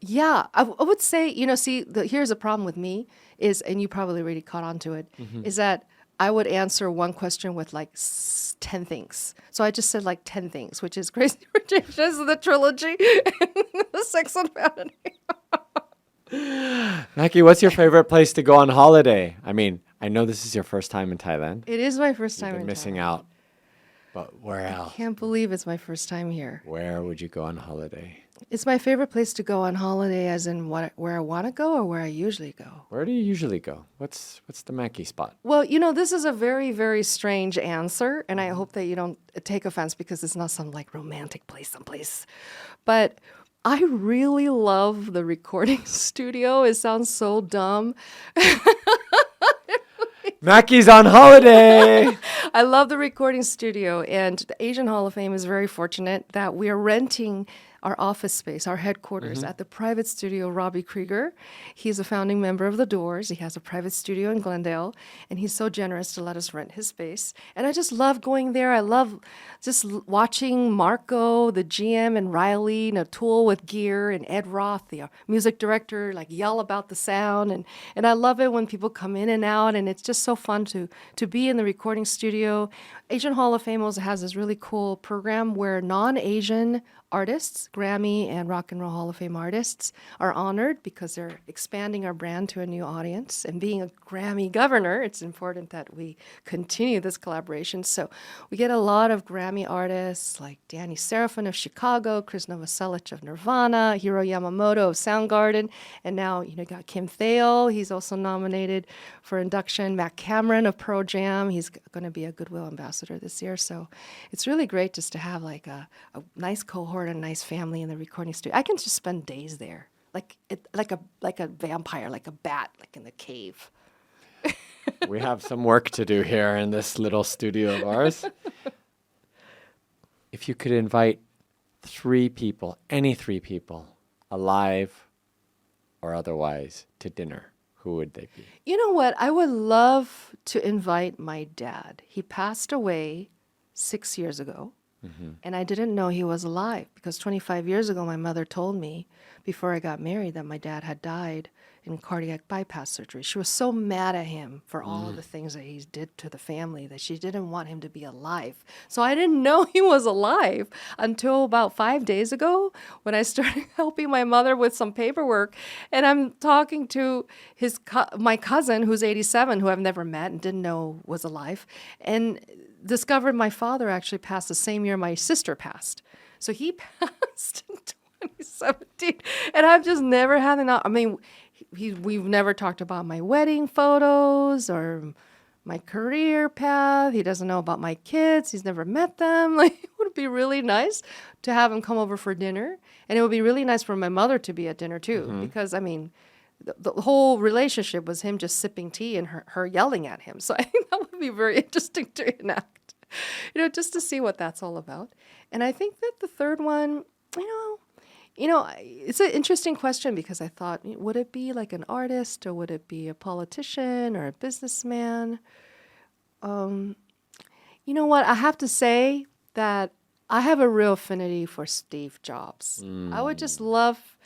Yeah, I would say, here's a problem with me is, and you probably already caught on to it, is that I would answer one question with like 10 things. So I just said like 10 things, which is Crazy Rich Asians, the trilogy, and the Sex and Vanity. Maki, what's your favorite place to go on holiday? I mean, I know this is your first time in Thailand. It is my first You've time been in missing Thailand. out. But where else? Can't believe it's my first time here. Where would you go on holiday? It's my favorite place to go on holiday, as in where I want to go or where I usually go. Where do you usually go? What's the Maki spot? Well, this is a very, very strange answer, and I hope that you don't take offense because it's not some like romantic place someplace. But I really love the recording studio. It sounds so dumb. Maki's on holiday! I love the recording studio, and the Asian Hall of Fame is very fortunate that we are renting our office space, our headquarters at the private studio Robbie Krieger. He's a founding member of The Doors. He has a private studio in Glendale, and he's so generous to let us rent his space. And I just love going there. I love just watching Marco, the GM, and Riley, Natul with gear, and Ed Roth, the music director, like yell about the sound. And I love it when people come in and out, and it's just so fun to be in the recording studio. Asian Hall of Fame also has this really cool program where non-Asian artists, Grammy and Rock and Roll Hall of Fame artists, are honored because they're expanding our brand to a new audience. And being a Grammy governor, it's important that we continue this collaboration. So we get a lot of Grammy artists like Danny Serafin of Chicago, Chris Novoselic of Nirvana, Hiro Yamamoto of Soundgarden, and now you got Kim Thale. He's also nominated for induction. Matt Cameron of Pearl Jam. He's going to be a Goodwill ambassador this year. So it's really great just to have like a nice cohort, a nice family in the recording studio. I can just spend days there, like a vampire, like a bat, like in the cave. We have some work to do here in this little studio of ours. If you could invite 3 people, any 3 people, alive or otherwise, to dinner, who would they be? You know what? I would love to invite my dad. He passed away 6 years ago. And I didn't know he was alive because 25 years ago, my mother told me before I got married that my dad had died in cardiac bypass surgery. She was so mad at him for all of the things that he did to the family that she didn't want him to be alive. So I didn't know he was alive until about 5 days ago when I started helping my mother with some paperwork. And I'm talking to my cousin, who's 87, who I've never met and didn't know was alive, and discovered my father actually passed the same year my sister passed. So he passed in 2017. And I've just never had we've never talked about my wedding photos or my career path. He doesn't know about my kids. He's never met them. Like, it would be really nice to have him come over for dinner. And it would be really nice for my mother to be at dinner too. Because, the whole relationship was him just sipping tea and her yelling at him. So I think that would be very interesting to enact, just to see what that's all about. And I think that the third one, it's an interesting question because I thought, would it be like an artist or would it be a politician or a businessman? You know what? I have to say that I have a real affinity for Steve Jobs. I would just love...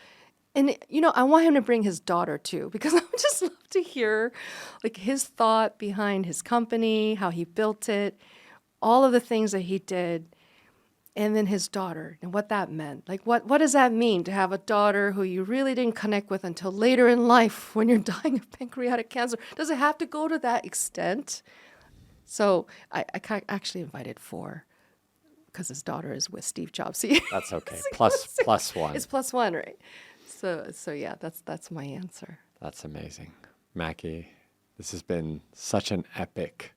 And, I want him to bring his daughter, too, because I would just love to hear, like, his thought behind his company, how he built it, all of the things that he did, and then his daughter and what that meant. Like, what does that mean to have a daughter who you really didn't connect with until later in life when you're dying of pancreatic cancer? Does it have to go to that extent? So I actually invited 4 because his daughter is with Steve Jobs. That's okay. plus 1. It's +1, right? So yeah, that's my answer. That's amazing. Maki, this has been such an epic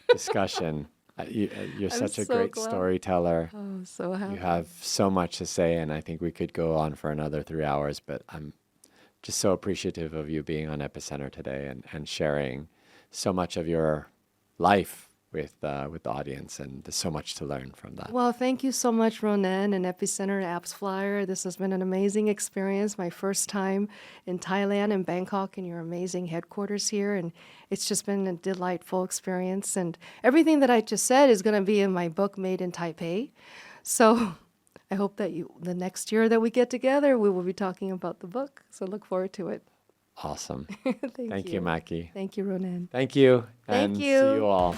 discussion. You're such a great storyteller. Oh, so happy. You have so much to say, and I think we could go on for another 3 hours, but I'm just so appreciative of you being on Epicenter today and sharing so much of your life with the audience, and there's so much to learn from that. Well, thank you so much, Ronan and Epicenter AppsFlyer. This has been an amazing experience. My first time in Thailand and Bangkok in your amazing headquarters here, and it's just been a delightful experience. And everything that I just said is going to be in my book, Made in Taipei. So I hope that the next year that we get together, we will be talking about the book. So look forward to it. Awesome. Thank you, Maki. Thank you, Ronan. Thank you. Thank and you. See you all.